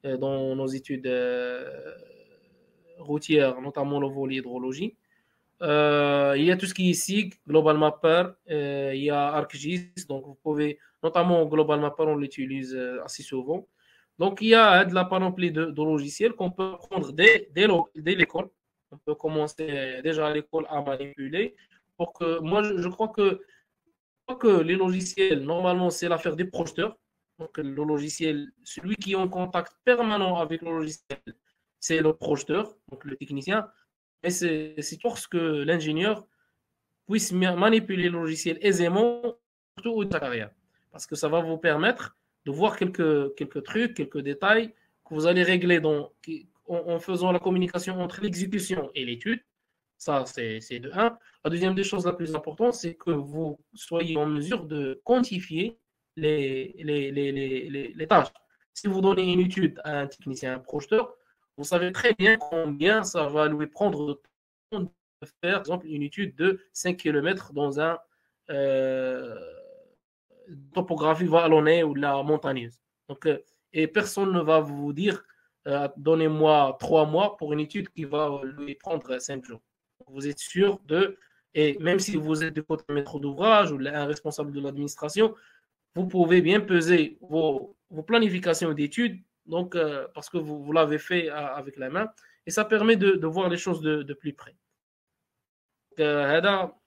dans nos études routières, notamment le volet hydrologie. Il y a tout ce qui est SIG, Global Mapper, il y a ArcGIS, donc vous pouvez, notamment Global Mapper, on l'utilise assez souvent. Donc il y a de la panoplie de logiciels qu'on peut prendre dès l'école. On peut commencer déjà à l'école à manipuler. Pour que, moi, je crois que les logiciels, normalement, c'est l'affaire des projeteurs. Donc le logiciel, celui qui est en contact permanent avec le logiciel, c'est le projeteur, donc le technicien. Mais c'est lorsque l'ingénieur puisse manipuler le logiciel aisément, surtout au début de sa carrière. Parce que ça va vous permettre de voir quelques trucs, quelques détails que vous allez régler en faisant la communication entre l'exécution et l'étude. Ça, c'est de 1. La deuxième des choses la plus importante, c'est que vous soyez en mesure de quantifier les tâches. Si vous donnez une étude à un technicien, un projeteur, vous savez très bien combien ça va lui prendre de temps de faire, par exemple, une étude de 5 km dans un topographie vallonnée ou la montagneuse. Donc, et personne ne va vous dire donnez-moi 3 mois pour une étude qui va lui prendre 5 jours. Vous êtes sûr et même si vous êtes du côté maître d'ouvrage ou un responsable de l'administration, vous pouvez bien peser vos planifications d'études, donc, parce que vous l'avez fait avec la main, et ça permet de voir les choses de plus près.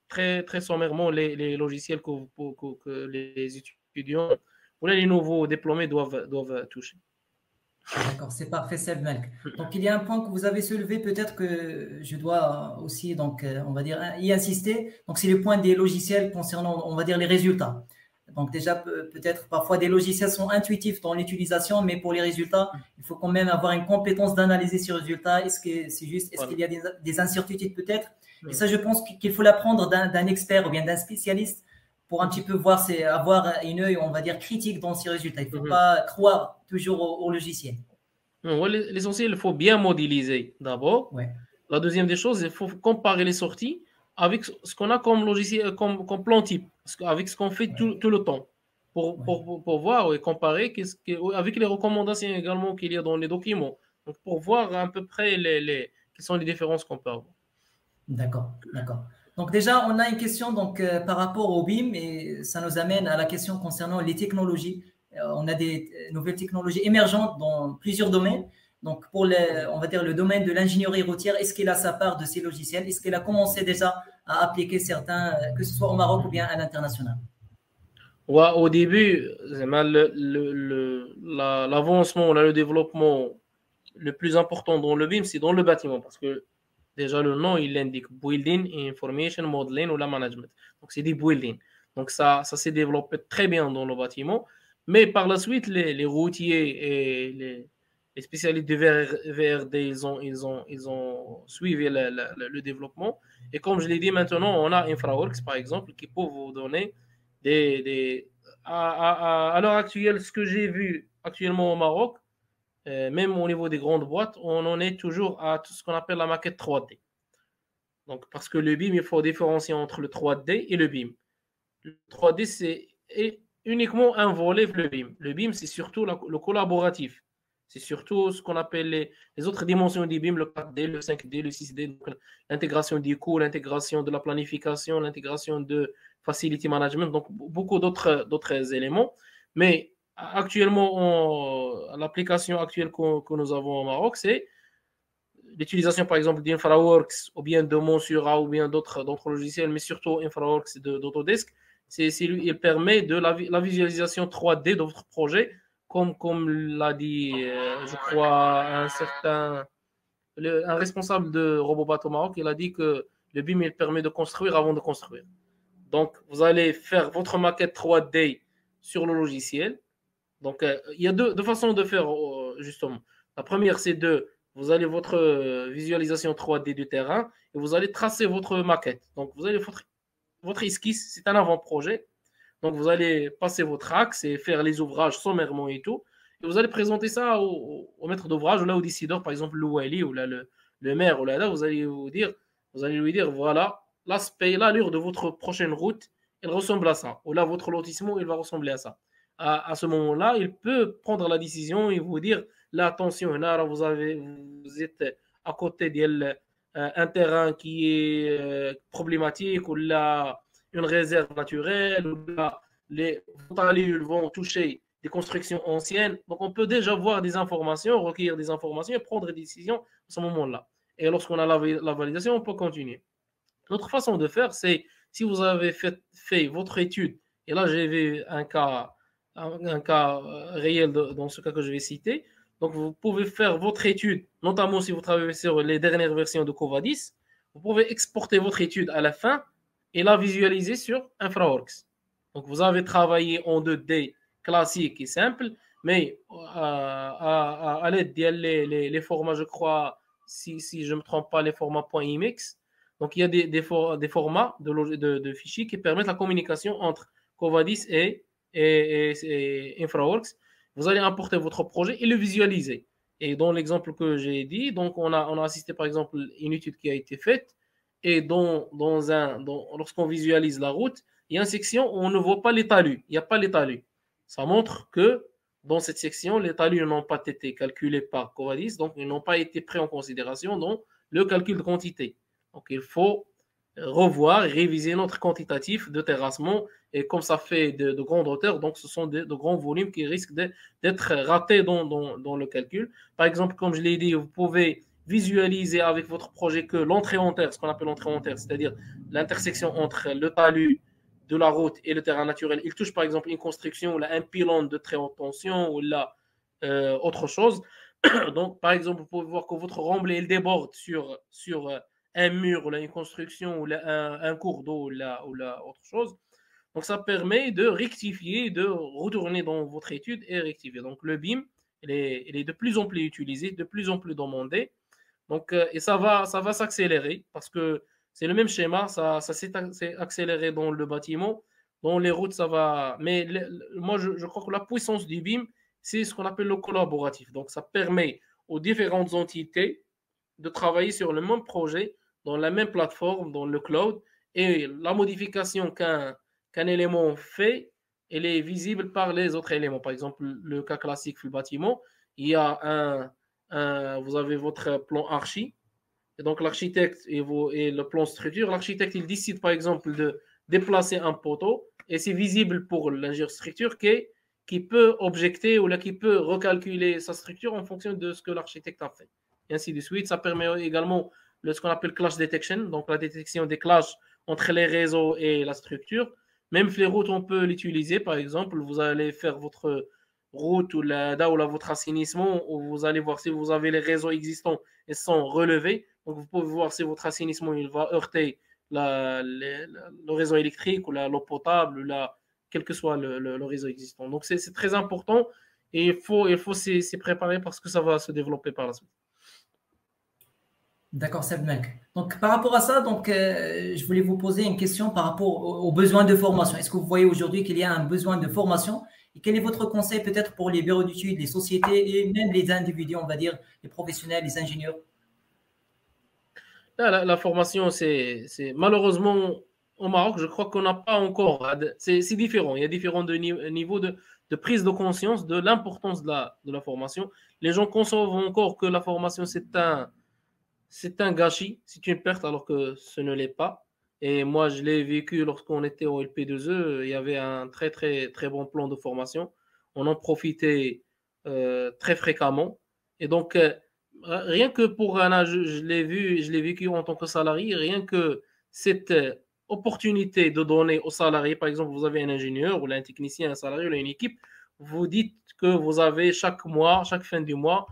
Très, très sommairement, les logiciels que les étudiants ou les nouveaux diplômés doivent toucher. D'accord, c'est parfait, Seb Melk. Donc, il y a un point que vous avez soulevé, peut-être que je dois aussi, donc, on va dire, y insister. Donc, c'est le point des logiciels concernant, on va dire, les résultats. Donc, déjà, peut-être, parfois, des logiciels sont intuitifs dans l'utilisation, mais pour les résultats, il faut quand même avoir une compétence d'analyser ces résultats. Est-ce que c'est juste, est-ce qu'il y a des incertitudes peut-être? Et ça, je pense qu'il faut l'apprendre d'un expert ou bien d'un spécialiste pour un petit peu voir, avoir une œil, on va dire, critique dans ces résultats. Il ne faut pas croire toujours au logiciel. L'essentiel, il faut bien modéliser d'abord. Ouais. La deuxième des choses, il faut comparer les sorties avec ce qu'on a comme logiciel, comme plan type, avec ce qu'on fait tout le temps, pour voir et comparer avec les recommandations également qu'il y a dans les documents. Donc, pour voir à peu près quelles sont les différences qu'on peut avoir. D'accord, d'accord. Donc déjà, on a une question donc, par rapport au BIM et ça nous amène à la question concernant les technologies. On a des nouvelles technologies émergentes dans plusieurs domaines. Donc pour on va dire le domaine de l'ingénierie routière, est-ce qu'il a sa part de ces logiciels? Est-ce qu'il a commencé déjà à appliquer certains, que ce soit au Maroc ou bien à l'international? Ouais, au début, l'avancement, le développement le plus important dans le BIM, c'est dans le bâtiment parce que déjà le nom, il indique Building Information Modeling ou la Management. Donc c'est des buildings. Donc ça s'est développé très bien dans le bâtiment. Mais par la suite, les routiers et les spécialistes de VRD, ils ont suivi le développement. Et comme je l'ai dit, maintenant, on a InfraWorks, par exemple, qui peut vous donner à l'heure actuelle, ce que j'ai vu actuellement au Maroc, même au niveau des grandes boîtes, on en est toujours à tout ce qu'on appelle la maquette 3D. Donc, parce que le BIM, il faut différencier entre le 3D et le BIM. Le 3D, c'est uniquement un volet, le BIM. Le BIM, c'est surtout le collaboratif. C'est surtout ce qu'on appelle les autres dimensions du BIM, le 4D, le 5D, le 6D, l'intégration des coûts, l'intégration de la planification, l'intégration de facility management, donc beaucoup d'autres éléments. Mais actuellement, l'application actuelle que nous avons au Maroc, c'est l'utilisation par exemple d'InfraWorks ou bien de Monsura ou bien d'autres logiciels, mais surtout InfraWorks d'Autodesk, il permet de la visualisation 3D de votre projet, comme l'a dit, je crois, un responsable de Robobat au Maroc, il a dit que le BIM il permet de construire avant de construire. Donc, vous allez faire votre maquette 3D sur le logiciel. Donc, il y a deux façons de faire, justement. La première, c'est vous allez votre visualisation 3D du terrain et vous allez tracer votre maquette. Donc, vous allez votre esquisse, c'est un avant-projet. Donc, vous allez passer votre axe et faire les ouvrages sommairement et tout. Et vous allez présenter ça au maître d'ouvrage ou là au décideur, par exemple le Wali ou là le maire ou là, vous allez lui dire, voilà, l'aspect, l'allure de votre prochaine route, elle ressemble à ça. Ou là, votre lotissement, il va ressembler à ça. À ce moment-là, il peut prendre la décision et vous dire, là, attention, là, vous êtes à côté d'un terrain qui est problématique ou là, une réserve naturelle ou là, vos talus vont toucher des constructions anciennes. Donc, on peut déjà voir des informations, recueillir des informations et prendre des décisions à ce moment-là. Et lorsqu'on a la validation, on peut continuer. L'autre façon de faire, c'est si vous avez fait votre étude, et là j'ai vu un cas réel dans ce cas que je vais citer. Donc vous pouvez faire votre étude, notamment si vous travaillez sur les dernières versions de Covadis, vous pouvez exporter votre étude à la fin et la visualiser sur InfraWorks. Donc vous avez travaillé en 2D classique et simple, mais à l'aide des formats, je crois, si je ne me trompe pas, les formats .imx. Donc il y a des formats de fichiers qui permettent la communication entre Covadis et InfraWorks. Vous allez importer votre projet et le visualiser. Et dans l'exemple que j'ai dit, donc on a assisté par exemple à une étude qui a été faite et lorsqu'on visualise la route, il y a une section où on ne voit pas les talus. Il n'y a pas les talus. Ça montre que dans cette section, les talus n'ont pas été calculés par Covadis, donc ils n'ont pas été pris en considération dans le calcul de quantité. Donc il faut revoir, réviser notre quantitatif de terrassement et comme ça fait de grandes hauteurs, donc ce sont de grands volumes qui risquent d'être ratés dans le calcul. Par exemple, comme je l'ai dit, vous pouvez visualiser avec votre projet que l'entrée en terre, ce qu'on appelle l'entrée en terre, c'est-à-dire l'intersection entre le talus de la route et le terrain naturel, il touche par exemple une construction ou là, un pylône de très haute tension ou là autre chose. Donc, par exemple, vous pouvez voir que votre remblai il déborde sur un mur, ou là, une construction, ou là, un cours d'eau, ou là, autre chose. Donc, ça permet de rectifier, de retourner dans votre étude et rectifier. Donc, le BIM, il est de plus en plus utilisé, de plus en plus demandé. Donc, et ça va s'accélérer parce que c'est le même schéma, ça s'est accéléré dans le bâtiment, dans les routes, ça va. Mais moi, je crois que la puissance du BIM, c'est ce qu'on appelle le collaboratif. Donc, ça permet aux différentes entités de travailler sur le même projet, dans la même plateforme, dans le cloud, et la modification qu'un élément fait, elle est visible par les autres éléments. Par exemple, le cas classique du bâtiment, il y a vous avez votre plan archi, et donc l'architecte et le plan structure. L'architecte, il décide par exemple de déplacer un poteau, et c'est visible pour l'ingénieur structure qui peut objecter ou là, qui peut recalculer sa structure en fonction de ce que l'architecte a fait. Et ainsi de suite. Ça permet également ce qu'on appelle clash detection, donc la détection des clashs entre les réseaux et la structure. Même les routes, on peut l'utiliser. Par exemple, vous allez faire votre route ou votre assainissement, où vous allez voir si vous avez les réseaux existants et sont relevés. Donc, vous pouvez voir si votre assainissement il va heurter le réseau électrique ou l'eau potable, ou quel que soit le réseau existant. Donc, c'est très important et il faut s'y préparer parce que ça va se développer par la suite. D'accord, Sebnek. Donc, par rapport à ça, donc, je voulais vous poser une question par rapport aux besoins de formation. Est-ce que vous voyez aujourd'hui qu'il y a un besoin de formation? Et quel est votre conseil peut-être pour les bureaux d'études, les sociétés et même les individus, on va dire, les professionnels, les ingénieurs? La formation, c'est malheureusement au Maroc, je crois qu'on n'a pas encore. C'est différent. Il y a différents niveaux de prise de conscience de l'importance de la formation. Les gens conçoivent encore que la formation, c'est un gâchis, c'est une perte, alors que ce ne l'est pas. Et moi, je l'ai vécu lorsqu'on était au LP2E. Il y avait un très, très, très bon plan de formation. On en profitait très fréquemment. Et donc, rien que pour un âge, je l'ai vécu en tant que salarié, rien que cette opportunité de donner aux salariés, par exemple, vous avez un ingénieur ou un technicien, un salarié ou une équipe, vous dites que vous avez chaque mois, chaque fin du mois,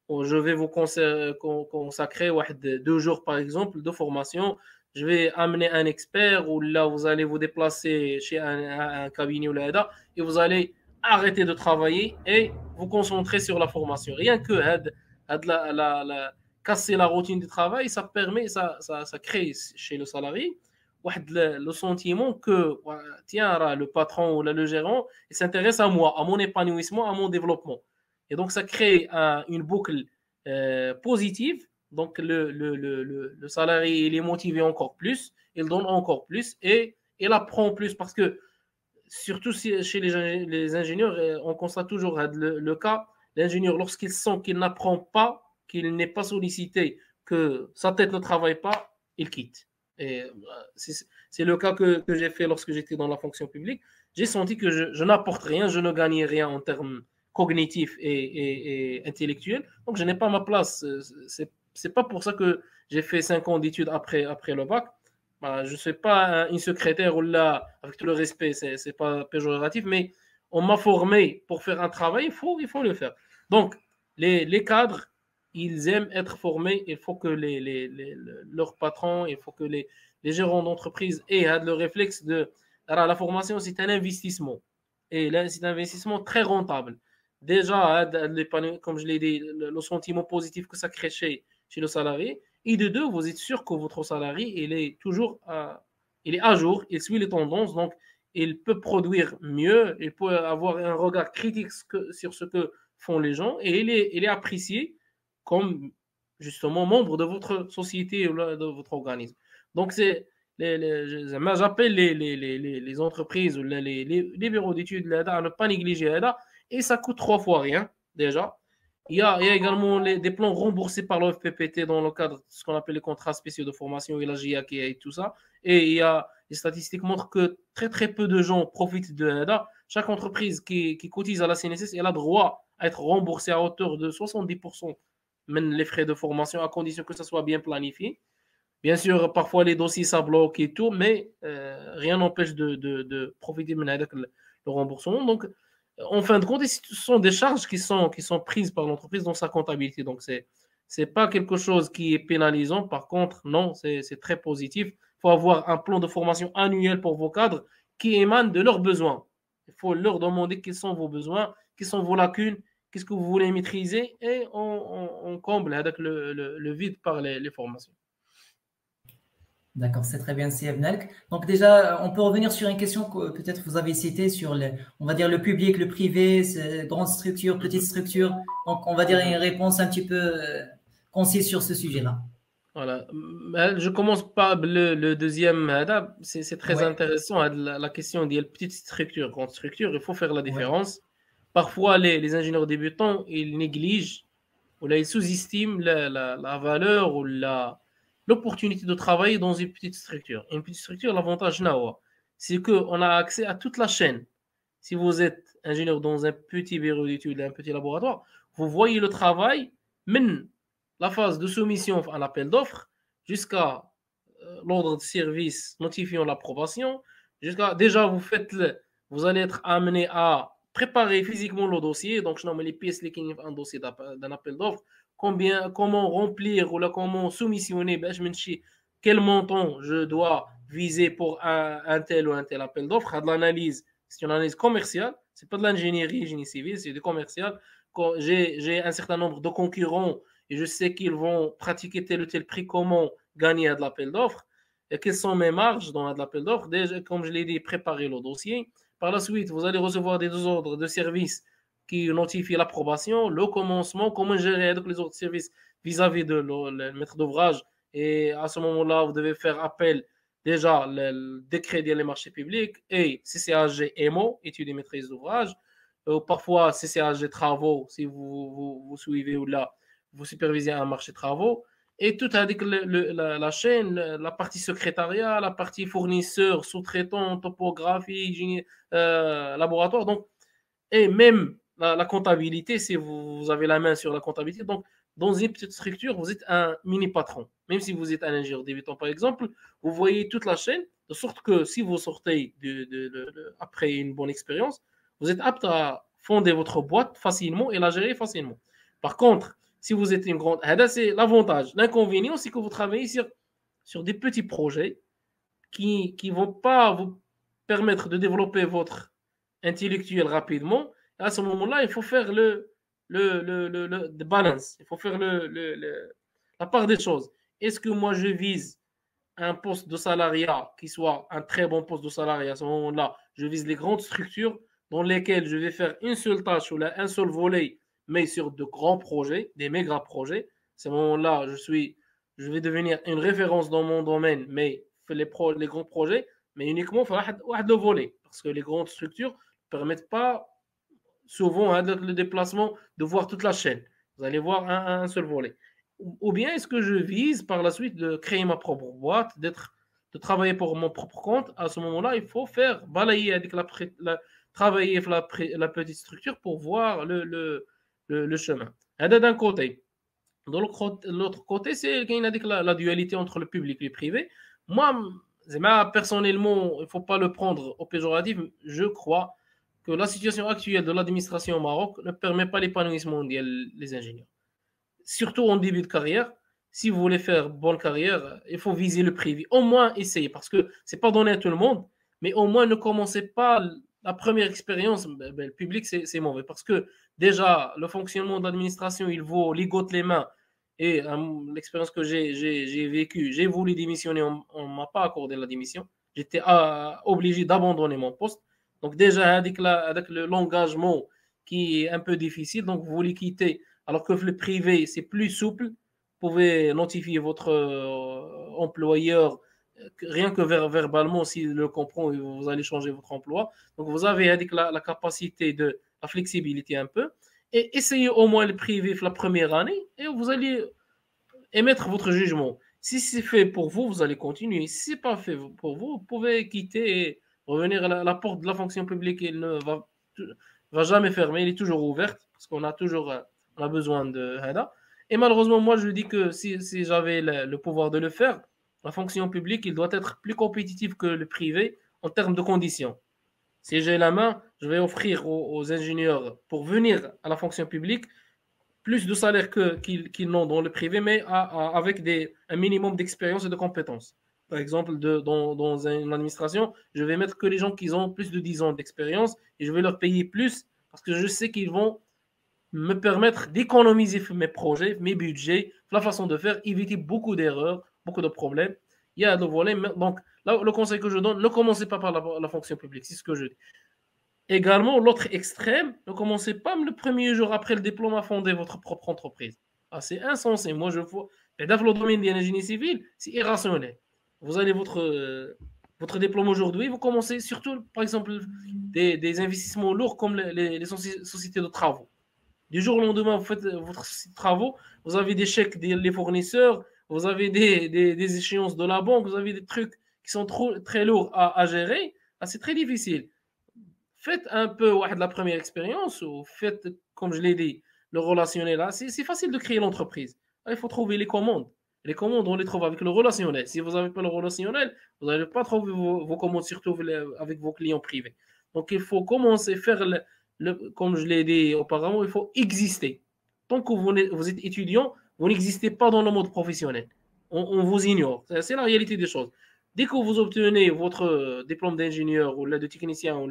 je vais vous consacrer 2 jours, par exemple, de formation. Je vais amener un expert, ou là, vous allez vous déplacer chez un cabinet ou là, et vous allez arrêter de travailler et vous concentrer sur la formation. Rien que casser la routine du travail, ça permet, ça crée chez le salarié le sentiment que tiens, le patron ou le gérant il s'intéresse à moi, à mon épanouissement, à mon développement. Et donc, ça crée une boucle positive. Donc, le salarié, il est motivé encore plus, il donne encore plus et il apprend plus parce que, surtout chez les ingénieurs, on constate toujours le cas, l'ingénieur, lorsqu'il sent qu'il n'apprend pas, qu'il n'est pas sollicité, que sa tête ne travaille pas, il quitte. Et c'est le cas que j'ai fait lorsque j'étais dans la fonction publique. J'ai senti que je n'apporte rien, je ne gagne rien en termes cognitifs et intellectuels. Donc, je n'ai pas ma place. C'est pas pour ça que j'ai fait 5 ans d'études après le bac. Je ne suis pas une secrétaire, ou là, avec tout le respect, c'est pas péjoratif, mais on m'a formé pour faire un travail, il faut le faire. Donc, les cadres, ils aiment être formés. Il faut que leurs patrons, il faut que les gérants d'entreprise aient le réflexe de. Alors, la formation, c'est un investissement. Et là, c'est un investissement très rentable. Déjà, comme je l'ai dit, le sentiment positif que ça crée chez le salarié. Et de deux, vous êtes sûr que votre salarié, il est toujours il est à jour, il suit les tendances, donc il peut produire mieux, il peut avoir un regard critique sur ce que font les gens, et il est apprécié comme justement membre de votre société ou de votre organisme. Donc, j'appelle les entreprises ou les bureaux d'études à ne pas négliger ça, et ça coûte 3 fois rien déjà. Il y a également des plans remboursés par l'OFPPT dans le cadre de ce qu'on appelle les contrats spéciaux de formation et la GIAK et tout ça. Et il y a les statistiques montrent que très très peu de gens profitent de l'ADA. Chaque entreprise qui cotise à la CNSS, elle a droit à être remboursée à hauteur de 70%, même les frais de formation, à condition que ça soit bien planifié. Bien sûr, parfois les dossiers ça bloque et tout, mais rien n'empêche de profiter de le remboursement. Donc, en fin de compte, ce sont des charges qui sont prises par l'entreprise dans sa comptabilité. Donc, c'est pas quelque chose qui est pénalisant. Par contre, non, c'est très positif. Il faut avoir un plan de formation annuel pour vos cadres qui émane de leurs besoins. Il faut leur demander quels sont vos besoins, quelles sont vos lacunes, qu'est-ce que vous voulez maîtriser, et on comble avec le vide par les formations. D'accord, c'est très bien, c'est Abnelk. Donc déjà, on peut revenir sur une question que peut-être vous avez citée sur on va dire le public, le privé, grande structure, petite structure. Donc on va dire une réponse un petit peu concise sur ce sujet-là. Voilà. Je commence par le deuxième. C'est très Ouais, intéressant. La question des petites structures, grandes structures, il faut faire la ouais, différence. Parfois, les ingénieurs débutants, ils négligent ou là, ils sous-estiment la valeur ou l'opportunité de travailler dans une petite structure. Une petite structure, l'avantage, c'est qu'on a accès à toute la chaîne. Si vous êtes ingénieur dans un petit bureau d'études, un petit laboratoire, vous voyez le travail, même la phase de soumission à l'appel d'offres, jusqu'à l'ordre de service notifiant l'approbation, jusqu'à déjà vous allez être amené à préparer physiquement le dossier, donc je nomme les pièces qui un dossier d'un appel d'offres, comment remplir ou là, comment soumissionner, quel montant je dois viser pour un tel ou un tel appel d'offres, de l'analyse. C'est une analyse commerciale, c'est pas de l'ingénierie, génie civil, c'est du commercial. Quand j'ai un certain nombre de concurrents et je sais qu'ils vont pratiquer tel ou tel prix, comment gagner à de l'appel d'offres, et quelles sont mes marges dans l'appel d'offres. Déjà, comme je l'ai dit, préparer le dossier. Par la suite, vous allez recevoir des ordres de service qui notifient l'approbation, le commencement, comment gérer avec les autres services vis-à-vis de le maître d'ouvrage. Et à ce moment-là, vous devez faire appel déjà le décret des marchés publics et CCAG EMO, études et maîtrise d'ouvrage. Parfois, CCAG travaux, si vous suivez ou là, vous supervisez un marché de travaux. Et tout avec la chaîne, la partie secrétariat, la partie fournisseur, sous-traitant, topographie, laboratoire. Donc, et même la comptabilité, si vous avez la main sur la comptabilité. Donc, dans une petite structure, vous êtes un mini patron. Même si vous êtes un ingénieur débutant, par exemple, vous voyez toute la chaîne, de sorte que si vous sortez après une bonne expérience, vous êtes apte à fonder votre boîte facilement et la gérer facilement. Par contre, si vous êtes une grande... C'est l'avantage. L'inconvénient, c'est que vous travaillez sur des petits projets qui ne vont pas vous permettre de développer votre intellectuel rapidement. À ce moment-là, il faut faire le balance. Il faut faire la part des choses. Est-ce que moi, je vise un poste de salariat qui soit un très bon poste de salariat? À ce moment-là, je vise les grandes structures dans lesquelles je vais faire une seule tâche ou un seul volet, mais sur de grands projets, des méga projets. À ce moment-là, je vais devenir une référence dans mon domaine, mais les grands projets, mais uniquement faire le volet. Parce que les grandes structures ne permettent pas souvent le déplacement de voir toute la chaîne. Vous allez voir un seul volet. Ou bien est-ce que je vise par la suite de créer ma propre boîte, de travailler pour mon propre compte? À ce moment-là, il faut faire balayer avec travailler la petite structure pour voir le chemin. D'un côté. De l'autre côté, c'est qu'il y a la dualité entre le public et le privé. Moi, personnellement, il ne faut pas le prendre au péjoratif. Je crois que la situation actuelle de l'administration au Maroc ne permet pas l'épanouissement des ingénieurs. Surtout en début de carrière. Si vous voulez faire bonne carrière, il faut viser le privé. Au moins essayer, parce que ce n'est pas donné à tout le monde, mais au moins ne commencez pas la première expérience. Le public, c'est mauvais. Parce que déjà, le fonctionnement de l'administration, il vaut ligote les mains. Et l'expérience que j'ai vécue, j'ai voulu démissionner, on ne m'a pas accordé la démission. J'étais obligé d'abandonner mon poste. Donc déjà, avec l'engagement qui est un peu difficile, donc vous voulez quitter, alors que le privé, c'est plus souple. Vous pouvez notifier votre employeur rien que verbalement, s'il le comprend, vous allez changer votre emploi. Donc vous avez avec la capacité de la flexibilité un peu. Et essayez au moins le privé la première année et vous allez émettre votre jugement. Si c'est fait pour vous, vous allez continuer. Si ce n'est pas fait pour vous, vous pouvez quitter et revenir à la porte de la fonction publique. Elle ne va jamais fermer, elle est toujours ouverte parce qu'on a toujours on a besoin de Hada. Et malheureusement, moi, je dis que si j'avais le pouvoir de le faire, la fonction publique, il doit être plus compétitive que le privé en termes de conditions. Si j'ai la main, je vais offrir aux ingénieurs pour venir à la fonction publique plus de salaire qu'ils n'ont dans le privé, mais avec un minimum d'expérience et de compétences. Par exemple, dans une administration, je vais mettre que les gens qui ont plus de 10 ans d'expérience et je vais leur payer plus parce que je sais qu'ils vont me permettre d'économiser mes projets, mes budgets, la façon de faire, éviter beaucoup d'erreurs, beaucoup de problèmes. Il y a le volet. Donc, là, le conseil que je donne, ne commencez pas par la fonction publique, c'est ce que je dis. Également, l'autre extrême, ne commencez pas le premier jour après le diplôme à fonder votre propre entreprise. Ah, c'est insensé. Moi, je vois. Dans le domaine de génie civil, c'est irrationnel. Vous avez votre diplôme aujourd'hui, vous commencez surtout, par exemple, des investissements lourds comme les sociétés de travaux. Du jour au lendemain, vous faites votre société de travaux, vous avez des chèques des fournisseurs, vous avez des échéances de la banque, vous avez des trucs qui sont très lourds à gérer. Ah, c'est très difficile. Faites un peu de la première expérience ou faites, comme je l'ai dit, le relationnel. Là, c'est facile de créer l'entreprise. Il faut trouver les commandes. Les commandes, on les trouve avec le relationnel. Si vous n'avez pas le relationnel, vous n'allez pas trouver vos commandes, surtout avec vos clients privés. Donc, il faut commencer à faire, comme je l'ai dit auparavant, il faut exister. Tant que vous êtes étudiant, vous n'existez pas dans le monde professionnel. On vous ignore. C'est la réalité des choses. Dès que vous obtenez votre diplôme d'ingénieur ou de technicien ou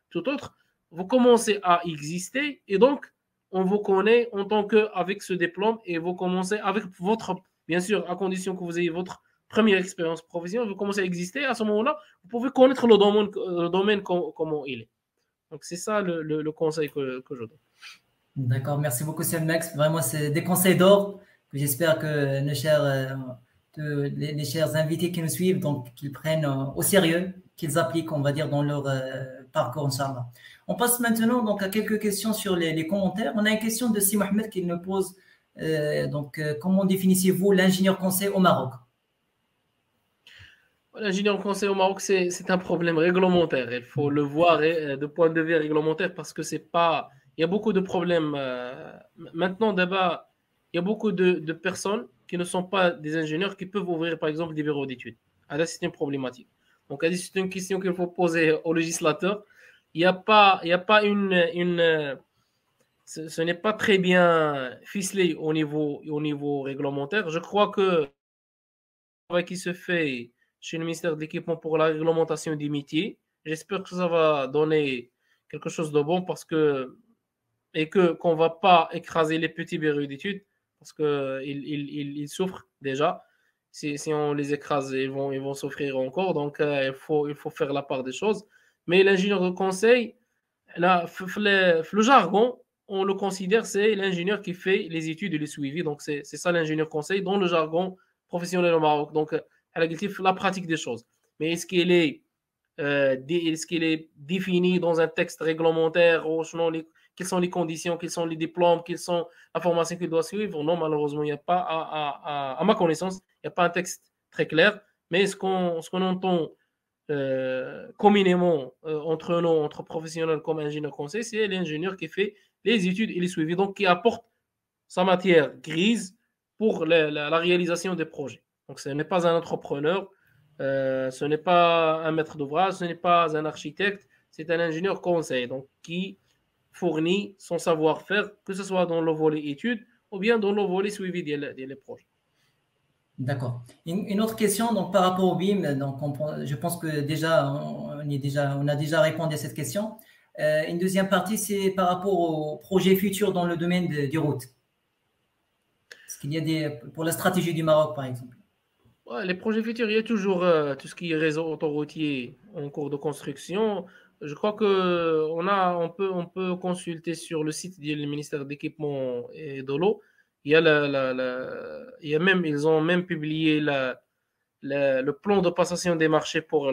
tout autre, vous commencez à exister et donc on vous connaît en tant qu'avec ce diplôme et vous commencez avec votre, bien sûr, à condition que vous ayez votre première expérience professionnelle, vous commencez à exister. À ce moment-là, vous pouvez connaître le domaine comment il est. Donc, c'est ça le conseil que je donne. D'accord, merci beaucoup, Max. Vraiment, c'est des conseils d'or que j'espère que les chers invités qui nous suivent, donc qu'ils prennent au sérieux, qu'ils appliquent, on va dire, dans leur parcours, Inch'Allah. On passe maintenant donc à quelques questions sur les commentaires. On a une question de Si Mohamed qui nous pose comment définissez-vous l'ingénieur conseil au Maroc? L'ingénieur conseil au Maroc, c'est un problème réglementaire. Il faut le voir de point de vue réglementaire parce que c'est pas. Il y a beaucoup de problèmes. Maintenant, d'abord, il y a beaucoup de personnes qui ne sont pas des ingénieurs qui peuvent ouvrir, par exemple, des bureaux d'études. Alors, c'est une problématique. Donc, c'est une question qu'il faut poser au législateur. Il n'y a pas ce n'est pas très bien ficelé au niveau réglementaire. Je crois que le travail qui se fait chez le ministère de l'Équipement pour la réglementation des métiers, j'espère que ça va donner quelque chose de bon qu'on ne va pas écraser les petits bureaux d'études parce qu'ils souffrent déjà. Si on les écrase, ils vont souffrir encore. Donc, il faut faire la part des choses. Mais l'ingénieur de conseil, là, le jargon, on le considère, c'est l'ingénieur qui fait les études et les suivis. Donc, c'est ça l'ingénieur conseil dans le jargon professionnel au Maroc. Donc, la pratique des choses. Mais est-ce qu'il est défini dans un texte réglementaire ou sinon quelles sont les conditions, quels sont les diplômes, quelles sont la formation qu'il doit suivre? Non, malheureusement, il n'y a pas, à ma connaissance, il n'y a pas un texte très clair. Mais ce qu'on entend communément entre nous, entre professionnels comme ingénieur conseil, c'est l'ingénieur qui fait les études et les suivis, donc qui apporte sa matière grise pour la réalisation des projets. Donc, ce n'est pas un entrepreneur, ce n'est pas un maître d'ouvrage, ce n'est pas un architecte, c'est un ingénieur conseil, donc qui fournit son savoir-faire, que ce soit dans le volet études ou bien dans le volet suivi des projets. D'accord. Une autre question donc, par rapport au BIM, donc je pense que déjà on a déjà répondu à cette question. Une deuxième partie, c'est par rapport aux projets futurs dans le domaine des routes. Est-ce qu'il y a pour la stratégie du Maroc, par exemple? Ouais, les projets futurs, il y a toujours tout ce qui est réseau autoroutier en cours de construction. Je crois que on peut consulter sur le site du ministère d'équipement et de l'eau. Il y a il y a même, ils ont même publié le plan de passation des marchés pour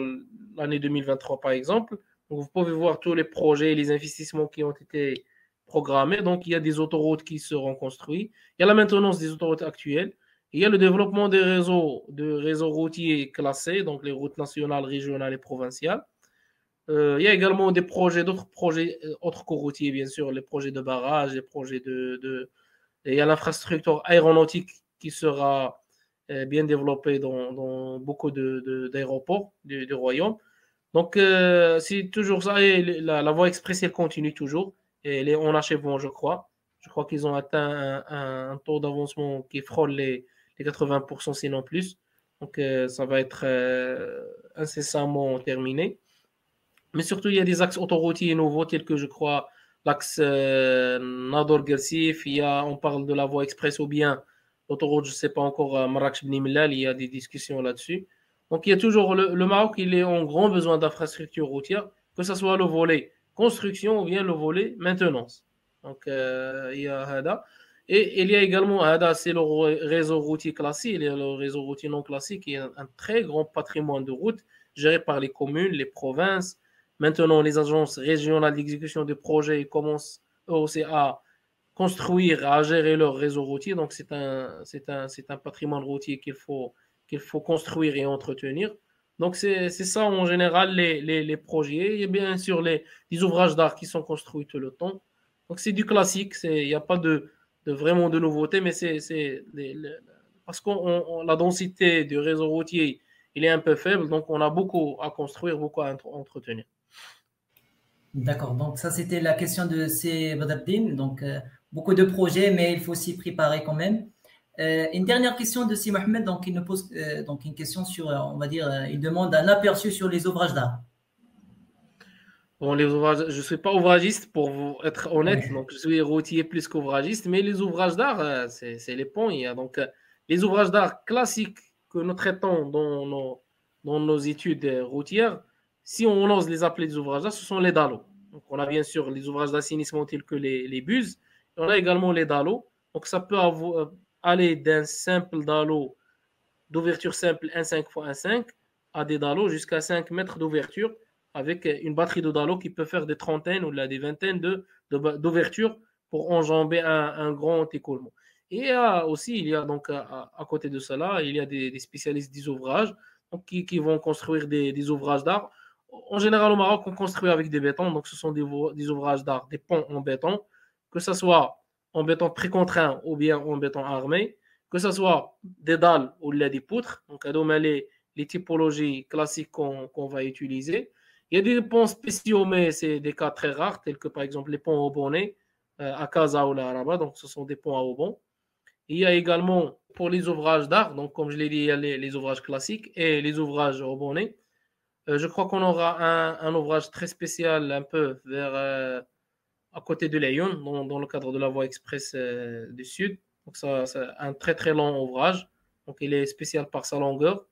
l'année 2023, par exemple. Donc, vous pouvez voir tous les projets et les investissements qui ont été programmés. Donc, il y a des autoroutes qui seront construites. Il y a la maintenance des autoroutes actuelles. Il y a le développement des réseaux routiers classés, donc les routes nationales, régionales et provinciales. Il y a également d'autres projets, autres routiers, bien sûr, les projets de barrage, les projets il y a l'infrastructure aéronautique qui sera bien développée dans beaucoup d'aéroports du royaume. Donc, c'est toujours ça. Et la voie express, elle continue toujours. Et elle est en achèvement, je crois. Je crois qu'ils ont atteint un taux d'avancement qui frôle les 80%, sinon plus. Donc, ça va être incessamment terminé. Mais surtout, il y a des axes autoroutiers nouveaux, tels que, je crois, l'axe Nador-Guersif. On parle de la voie express ou bien l'autoroute, je ne sais pas encore, Marrakech-Bni Mellal. Il y a des discussions là-dessus. Donc, il y a toujours le Maroc, il est en grand besoin d'infrastructures routières, que ce soit le volet construction ou bien le volet maintenance. Donc, il y a Hada. Et il y a également Hada, c'est le réseau routier classique, il y a le réseau routier non classique, qui est un très grand patrimoine de routes géré par les communes, les provinces. Maintenant, les agences régionales d'exécution de projets commencent eux aussi à construire, à gérer leur réseau routier. Donc, c'est un patrimoine routier qu'il faut construire et entretenir. Donc, c'est ça en général les projets. Il y a bien sûr les ouvrages d'art qui sont construits tout le temps. Donc, c'est du classique. Il n'y a pas vraiment de nouveauté, mais parce que la densité du réseau routier, il est un peu faible. Donc, on a beaucoup à construire, beaucoup à entretenir. D'accord, donc ça c'était la question de C. Badruddin. Donc beaucoup de projets, mais il faut s'y préparer quand même. Une dernière question de C. Mohamed, donc il nous pose donc une question sur, on va dire, il demande un aperçu sur les ouvrages d'art. Bon, les ouvrages, je ne suis pas ouvragiste pour vous être honnête, Oui. donc je suis routier plus qu'ouvragiste, mais les ouvrages d'art, c'est les ponts. Il y a donc les ouvrages d'art classiques que nous traitons dans nos études routières. Si on ose les appeler des ouvrages d'art, ce sont les dallos. Donc, on a bien sûr les ouvrages d'assainissement tels que les buses, et on a également les dallos. Donc, ça peut aller d'un simple dallo d'ouverture simple 1,5 x 1,5 à des dallos jusqu'à 5 mètres d'ouverture avec une batterie de dallos qui peut faire des trentaines ou des vingtaines d'ouvertures pour enjamber un grand écoulement. Et aussi, il y a donc à côté de cela, il y a des spécialistes des ouvrages donc, qui vont construire des ouvrages d'art. En général, au Maroc, on construit avec des bétons, donc ce sont des ouvrages d'art, des ponts en béton, que ce soit en béton précontraint ou bien en béton armé, que ce soit des dalles ou des poutres, donc à les typologies classiques qu'on va utiliser. Il y a des ponts spéciaux, mais c'est des cas très rares, tels que par exemple les ponts au bonnet à Casa ou la Araba, donc ce sont des ponts à haubon. Il y a également pour les ouvrages d'art, donc comme je l'ai dit, il y a les ouvrages classiques et les ouvrages au bonnet. Je crois qu'on aura un ouvrage très spécial un peu vers à côté de Lyon, dans le cadre de la voie express du Sud. Donc, ça, c'est un très très long ouvrage. Donc, il est spécial par sa longueur.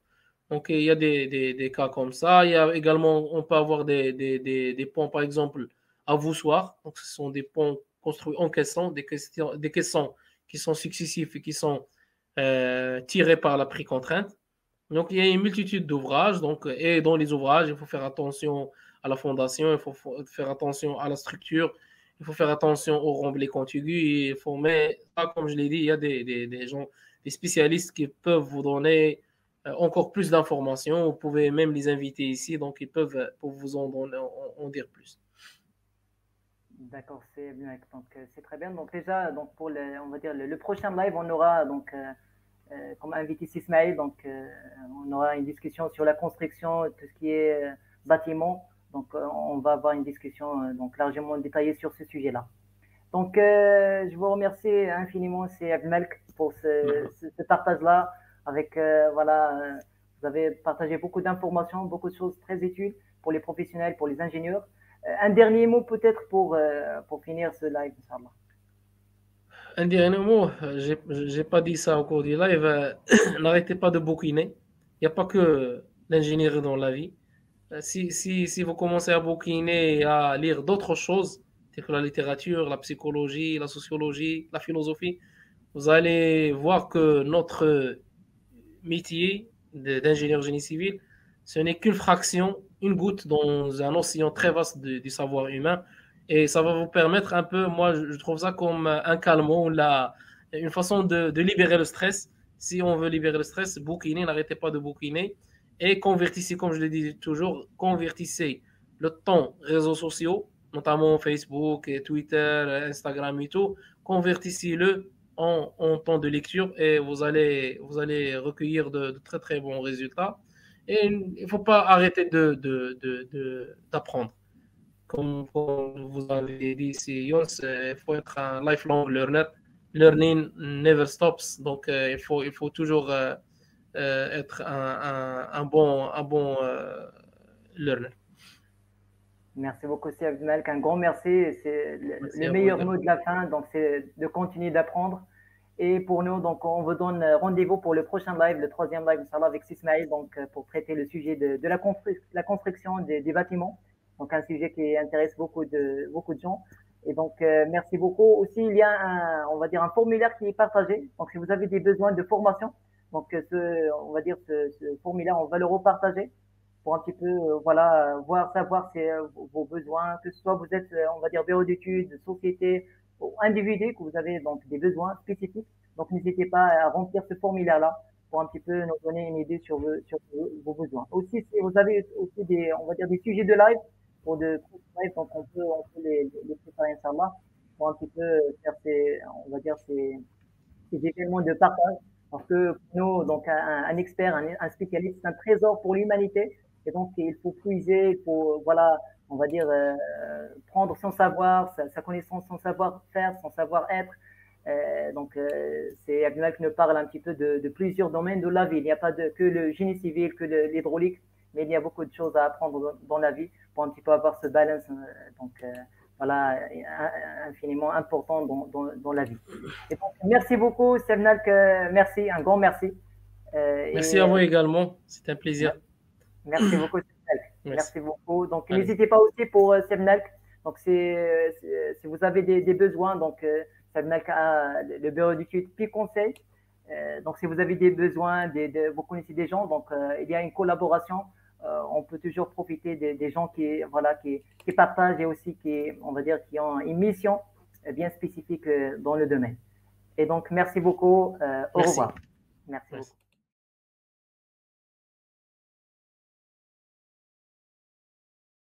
Donc, il y a des cas comme ça. Il y a également, on peut avoir des ponts, par exemple, à voussoirs. Donc, ce sont des ponts construits en caisson, des caissons qui sont successifs et qui sont tirés par la précontrainte. Donc, il y a une multitude d'ouvrages. Donc, et dans les ouvrages, il faut faire attention à la fondation, il faut faire attention à la structure, il faut faire attention aux remblais contigus. Mais comme je l'ai dit, il y a des gens, des spécialistes qui peuvent vous donner encore plus d'informations. Vous pouvez même les inviter ici, donc ils peuvent pour vous en dire plus. D'accord, c'est bien. Donc, c'est très bien. Donc, déjà, donc pour on va dire le prochain live, on aura donc comme invité Sismaïl. Donc, on aura une discussion sur la construction, tout ce qui est bâtiment. Donc, on va avoir une discussion donc largement détaillée sur ce sujet-là. Donc, je vous remercie infiniment, c'est Abdelmalek, pour ce partage-là. Avec, voilà, vous avez partagé beaucoup d'informations, beaucoup de choses très utiles pour les professionnels, pour les ingénieurs. Un dernier mot peut-être pour finir ce live, Inch'Allah. Un dernier mot, j'ai pas dit ça au cours du live. N'arrêtez pas de bouquiner. Il n'y a pas que l'ingénierie dans la vie. Si vous commencez à bouquiner et à lire d'autres choses, telles que la littérature, la psychologie, la sociologie, la philosophie, vous allez voir que notre métier d'ingénieur génie civil, ce n'est qu'une fraction, une goutte dans un océan très vaste du savoir humain. Et ça va vous permettre un peu, moi je trouve ça comme un calmant, une façon de libérer le stress. Si on veut libérer le stress, bouquiner, n'arrêtez pas de bouquiner. Et convertissez, comme je le dis toujours, convertissez le temps réseaux sociaux, notamment Facebook, et Twitter, Instagram et tout, convertissez-le en temps de lecture et vous allez recueillir de très très bons résultats. Et il ne faut pas arrêter d'apprendre. Comme vous avez dit, il faut être un lifelong learner. Learning never stops. Donc, il faut toujours être un bon learner. Merci beaucoup, Sir Abdelmalek. Un grand merci. C'est le meilleur mot de la fin. Donc, c'est de continuer d'apprendre. Et pour nous, donc, on vous donne rendez-vous pour le prochain live, le 3e live, Inch'Allah, avec Sismaïl, donc, pour traiter le sujet de la construction des bâtiments. Donc, un sujet qui intéresse beaucoup de gens. Et donc, merci beaucoup. Aussi, il y a on va dire, un formulaire qui est partagé. Donc, si vous avez des besoins de formation, donc, on va dire, ce formulaire, on va le repartager pour un petit peu, voilà, savoir vos besoins, que ce soit vous êtes, on va dire, bureau d'études, société, ou individu, que vous avez donc des besoins spécifiques. Donc, n'hésitez pas à remplir ce formulaire-là pour un petit peu nous donner une idée sur vos besoins. Aussi, si vous avez aussi on va dire, des sujets de live, pour de live, donc on peut les préparer, Inch'Allah, pour un petit peu faire on va dire, ces événements de partage. Parce que pour nous, donc, un expert, un spécialiste, c'est un trésor pour l'humanité. Et donc, il faut puiser, il faut, voilà, on va dire, prendre son savoir, sa connaissance, son savoir-faire, son savoir-être. Donc, c'est Abdelmalek qui nous parle un petit peu de plusieurs domaines de la vie. Il n'y a pas que le génie civil, que l'hydraulique, mais il y a beaucoup de choses à apprendre dans la vie pour un petit peu avoir ce balance. Donc, voilà, infiniment important dans la vie. Et donc, merci beaucoup, Abdelmalek. Merci, un grand merci. Merci à vous également. C'est un plaisir. Merci beaucoup, Abdelmalek. Merci beaucoup. Donc, n'hésitez pas aussi pour Abdelmalek. Donc, si vous avez des besoins, donc, Abdelmalek a le bureau d'études Pi Conseil. Donc, si vous avez des besoins, vous connaissez des gens, donc il y a une collaboration. On peut toujours profiter des gens qui partagent et aussi on va dire, qui ont une mission bien spécifique dans le domaine. Et donc, merci beaucoup. Au revoir. Merci beaucoup.